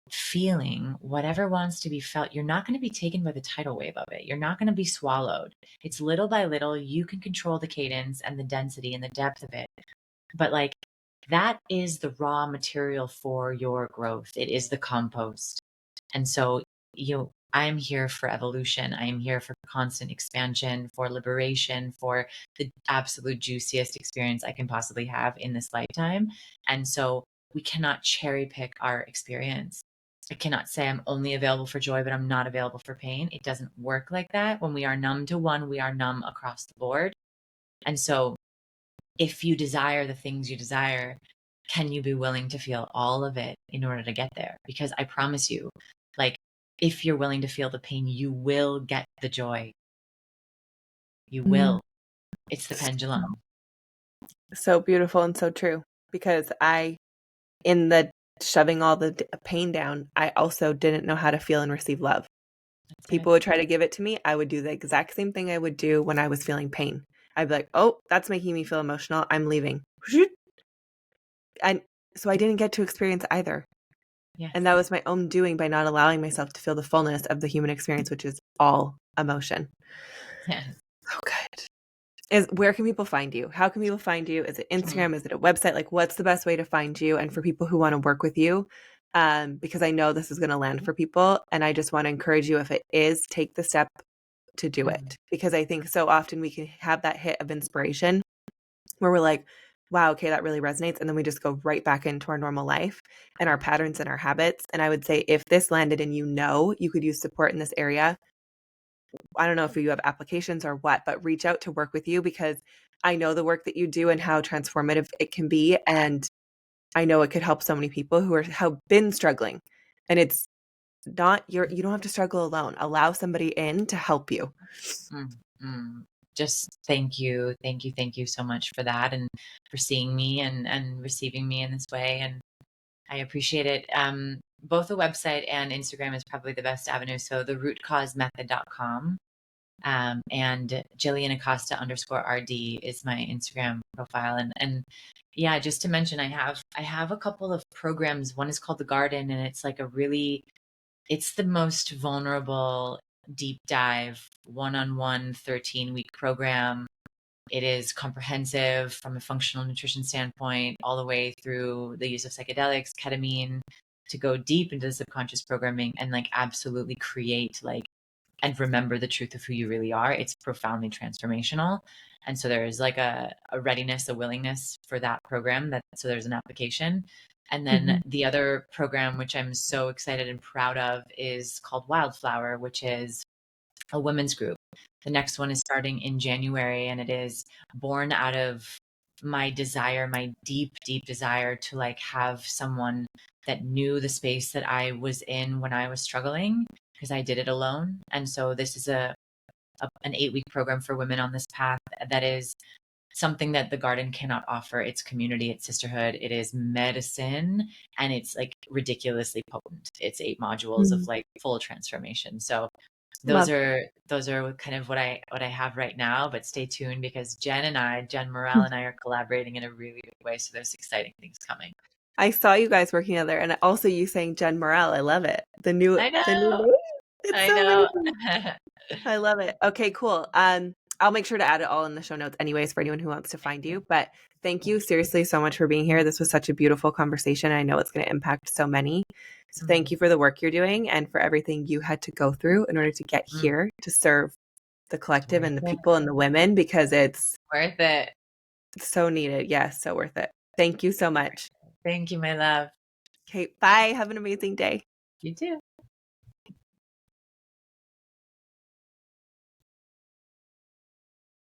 feeling whatever wants to be felt, you're not going to be taken by the tidal wave of it. You're not going to be swallowed. It's little by little. You can control the cadence and the density and the depth of it. But like that is the raw material for your growth. It is the compost. And so, I'm here for evolution. I am here for constant expansion, for liberation, for the absolute juiciest experience I can possibly have in this lifetime. And so we cannot cherry pick our experience. I cannot say I'm only available for joy, but I'm not available for pain. It doesn't work like that. When we are numb to one, we are numb across the board. And so if you desire the things you desire, can you be willing to feel all of it in order to get there? Because I promise you, like, if you're willing to feel the pain, you will get the joy. You Mm. will. It's the pendulum. So beautiful and so true. Because in the shoving all the pain down, I also didn't know how to feel and receive love. That's People it. would try to give it to me. I would do the exact same thing I would do when I was feeling pain. I'd be like, oh, that's making me feel emotional. I'm leaving. And so I didn't get to experience either. Yes. And that was my own doing by not allowing myself to feel the fullness of the human experience, which is all emotion. Yes. So good. Where can people find you? How can people find you? Is it Instagram? Is it a website? Like, what's the best way to find you? And for people who want to work with you, because I know this is going to land for people, and I just want to encourage you, if it is, take the step to do it. Because I think so often we can have that hit of inspiration where we're like, wow, okay, that really resonates. And then we just go right back into our normal life and our patterns and our habits. And I would say, if this landed and you could use support in this area, I don't know if you have applications or what, but reach out to work with you, because I know the work that you do and how transformative it can be. And I know it could help so many people who have been struggling. And it's not you don't have to struggle alone. Allow somebody in to help you. Mm. Just thank you. Thank you so much for that, and for seeing me and receiving me in this way. And I appreciate it. Both the website and Instagram is probably the best avenue. So the rootcausemethod.com. And Jillian Acosta _RD is my Instagram profile. And yeah, just to mention, I have a couple of programs. One is called The Garden, and it's like it's the most vulnerable deep dive one-on-one 13-week program. It is comprehensive from a functional nutrition standpoint, all the way through the use of psychedelics, ketamine, to go deep into the subconscious programming and like absolutely create and remember the truth of who you really are. It's profoundly transformational. And so there's like a readiness, a willingness for that program. So there's an application. And then the other program, which I'm so excited and proud of, is called Wildflower, which is a women's group. The next one is starting in January, and it is born out of my desire, my deep, deep desire to like have someone that knew the space that I was in when I was struggling, because I did it alone. And so this is an 8-week program for women on this path that is something that the garden cannot offer. It's community, it's sisterhood, it is medicine, and it's like ridiculously potent. It's 8 modules of like full transformation. So Love. those are kind of what I have right now. But stay tuned, because Jen Morel and I are collaborating in a really big way. So there's exciting things coming. I saw you guys working together, and also you saying Jen Morel. I love it. I The new know. name. It's I so know. amazing. I love it. Okay, cool. I'll make sure to add it all in the show notes anyways for anyone who wants to find you. But thank you seriously so much for being here. This was such a beautiful conversation. I know it's going to impact so many. So thank you for the work you're doing and for everything you had to go through in order to get here to serve the collective and the people and the women, because it's worth it. So needed. Yes, so worth it. Thank you so much. Thank you, my love. Okay, bye. Have an amazing day. You too.